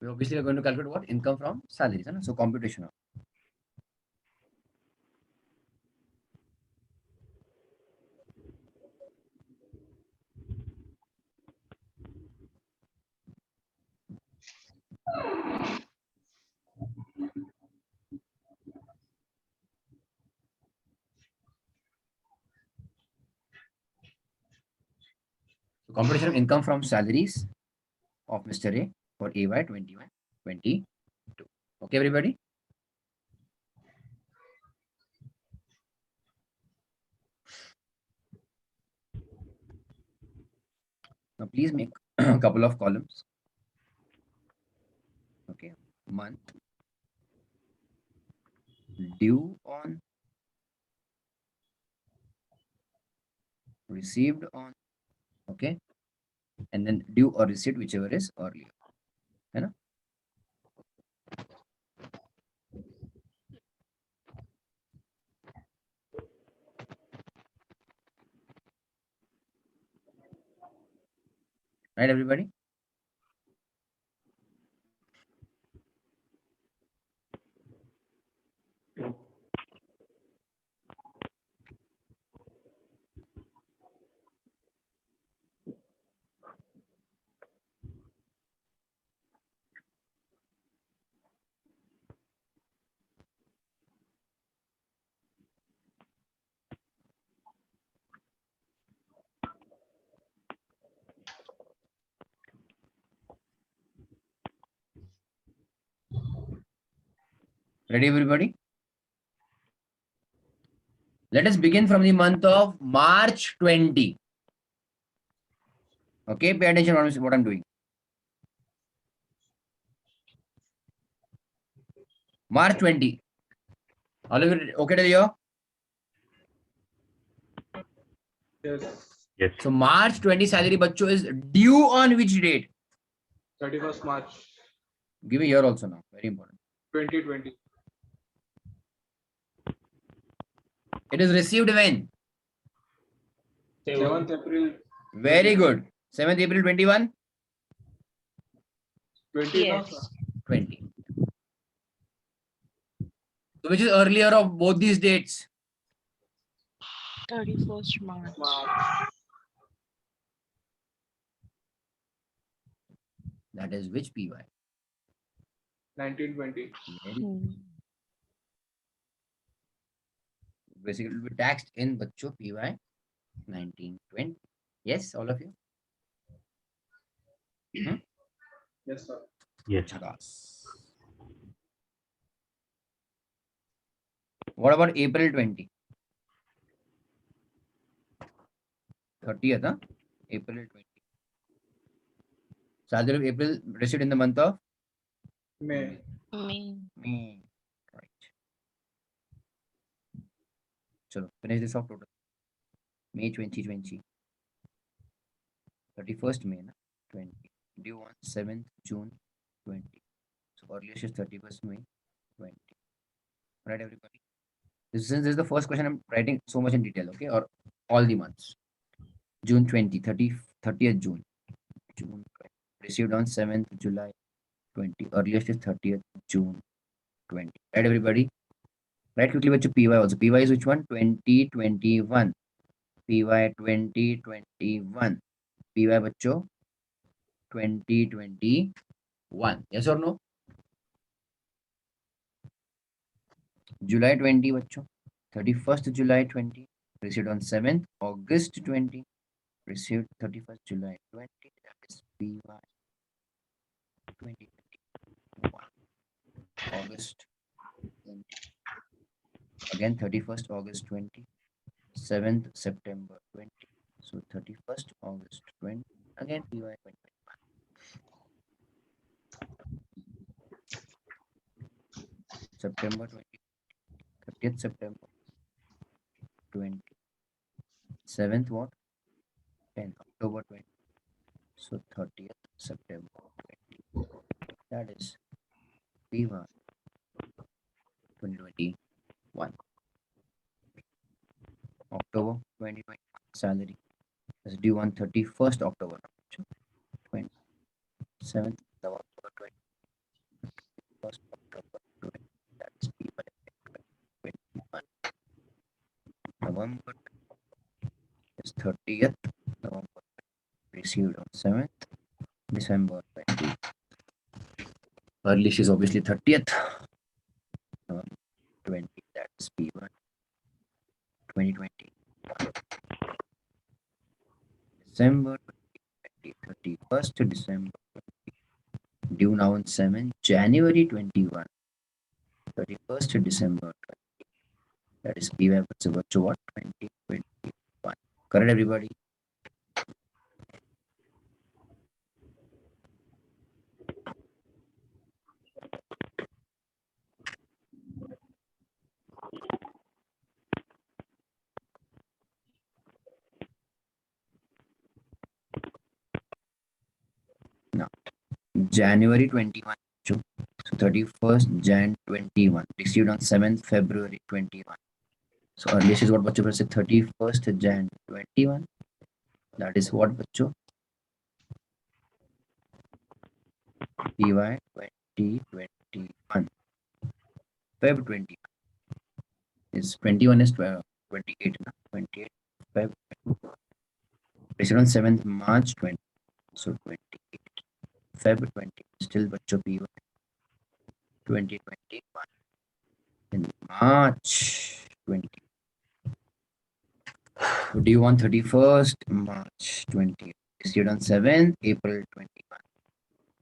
We obviously are going to calculate what? Income from salaries. Right? So computation. So computation of income from salaries of Mr. A for AY 21-22. Okay, everybody? Now please make a couple of columns. Okay, month, due on, received on, okay, and then due or received, whichever is earlier. You know? Right, everybody? Ready, everybody? Let us begin from the month of March 20. Okay, pay attention to what I'm doing. March 20. All of you okay to you? Yes. Yes. So March 20 salary bachcho is due on which date? 31st March Give me here also now. Very important. 2020. It is received when? 7th April Very good. 7th April 21, 20 now, Yes. sir. 20. So which is earlier of both these dates? 31st March. That is which PY? 1920. Very Hmm. basically will be taxed in बच्चों PY 1920. Yes, all of you. Yes, sir. Yes. Chakas. What about April 20? 30th, huh? April 20. Salary of April received in the month of May. May. May. Right. So finish this off total. May 2020. 31st May, na? 20. Due on 7th June 20. So earliest is 31st May 20. Right, everybody? Since this is the first question, I'm writing so much in detail, okay? Or all the months. June 20, 30th June. June 20. Received on 7th July 20. Earliest is 30th June 20. Right, everybody? Write quickly with your PY also. PY is which one? 2021. PY 2021. PY बच्चों 2021. Yes or no? July 20 बच्चों 31st July 20 received on 7th August 20 received 31st July 20, that is PY 2021. August 20. Again 31st August 20, 7th September 20. So 31st August 20. Again PY 2021. September 20. 30th September 20. 7th what? 10 October 20. So 30th September 20. That is PY 2021. October 2021 salary is due on 31st October 27th November 21st October 20. That's PY 2021. November is 30th November received on 7th December 20. Earliest is obviously 30th November 20. That's P1 2020. December 2020, 31st December 20. Due now on 7th January 21. 31st December 20. That is PY what's what 2021. Correct, everybody? Now, January 21. So 31st Jan 21. Received on 7th February 21. So earliest is what बच्चों फिर से 31st Jan 21. That is what बच्चों PY 2021. Feb 21 is 21 is 12, 28 na? 28 Feb. Received on 7th March 20. So 28 Feb 20. Still बच्चों PY 2021 in March 20. So due on 31st March 20. Received on 7th April 21.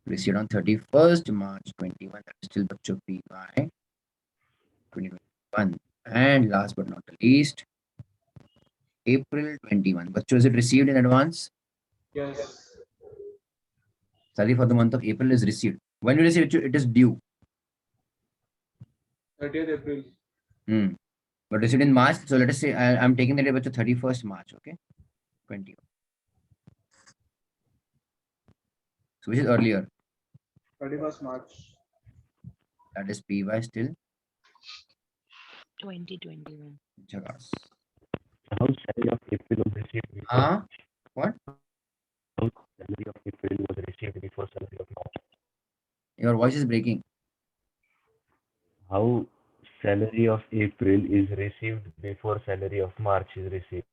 Received on 31st March 21. That is still बच्चों PY 2021. And last but not the least, April 21. Bachcho, is it received in advance? Yes. Salary for the month of April is received. When you receive it, it is due. 30th April. But received in March. So let us say I'm taking the date bachcho 31st March. Okay. 20. So which is earlier? 31st March. That is PY still. 2021. Jhakas. How salary of April was received before Huh? What? how salary of April was received before salary of March? Your voice is breaking. How salary of April is received before salary of March is received?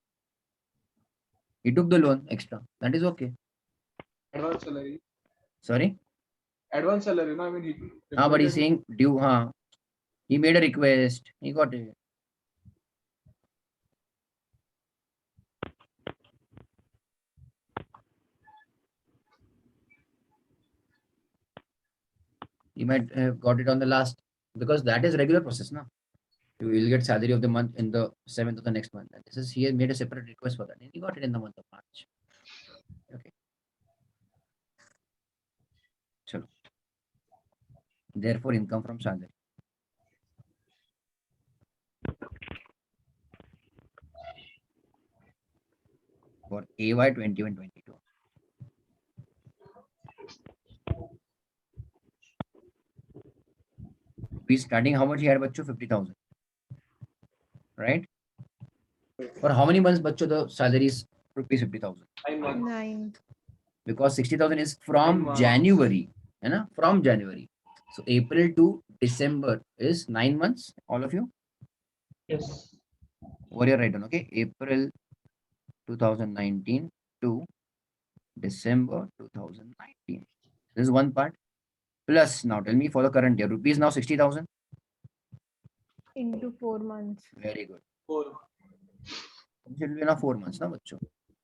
He took the loan extra. That is okay. Advance salary. Sorry? Advance salary, no? I mean, he. But he's saying due. He made a request. He got it. He might have got it on the last, because that is regular process, no? You will get salary of the month in the 7th of the next month. And this is, he has made a separate request for that. And he got it in the month of March. Okay. Chalo. Therefore, income from salary. For AY 21-22. We starting how much he had, bachcho? 50,000. Right? For how many months, bachcho, the salary is rupees 50,000? 9 months. 9. Because 60,000 is from 9 months. January. You know? From January. So April to December is 9 months, all of you? Yes. Over here, write down, okay? April 2019 to December 2019. This is one part. Plus, now tell me for the current year, rupees now 60,000. Into 4 months. Very good. 4. It will be now 4 months, na, bachcho?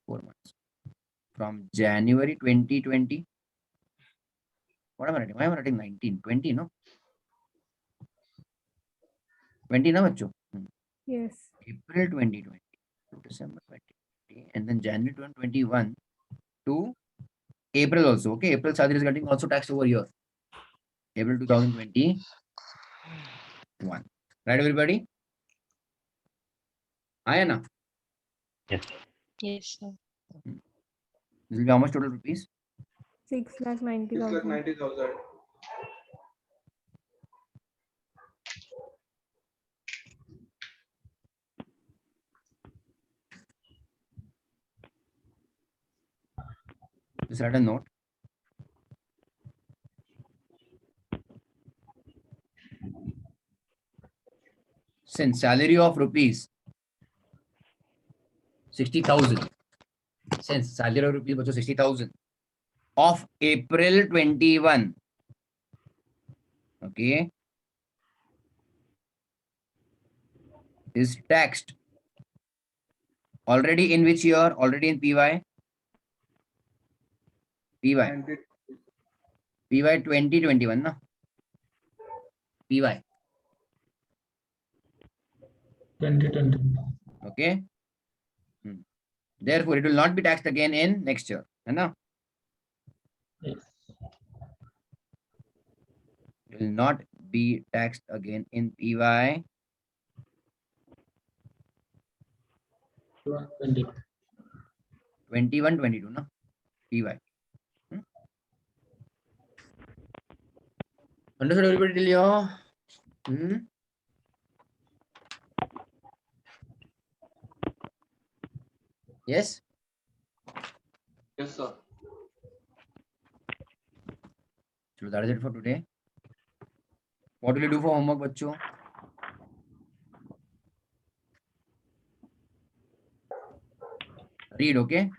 4 months. From January 2020. What am I writing? Why am I writing 19? 20, no? 20, na, bachcho? Yes. April 2020 to December 2020. And then January 2021 to April also. Okay, April salary is getting also taxed over here. April 2021. Right, everybody? Ayana, Yes. Yes, sir. this will be how much total rupees? 6,90,000. 6,90,000. Just write a note. Since salary of rupees 60,000, since salary of rupees was 60,000 of April 21, okay, is taxed already in which year? Already in PY? PY. 90. PY 2021, na? PY. 2020. Okay. Therefore, it will not be taxed again in next year. Hai na? Yes. It will not be taxed again in PY 20. 21-22, na? PY. Understood, everybody till here? Yes? Yes, sir. So that is it for today. What will you do for homework, bachcho? Read, okay?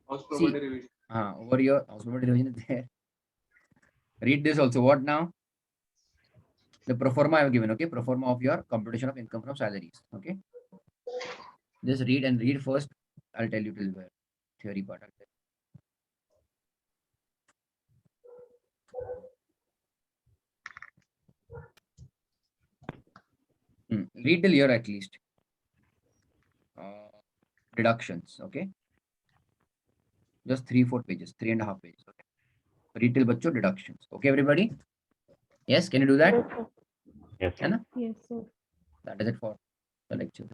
House See. property revision. Over here, house property division is there. Read this also. What now? The pro forma I have given, okay? Pro forma of your computation of income from salaries, okay? Just read and read first. I'll tell you till where. Theory part. I'll tell you. Read till here at least. Deductions, okay? Just 3-4 pages, 3.5 pages, okay? Read till bachcho deductions, okay, everybody? Yes, can you do that? Yes. Hai na? Yes, sir. That is it for the lecture.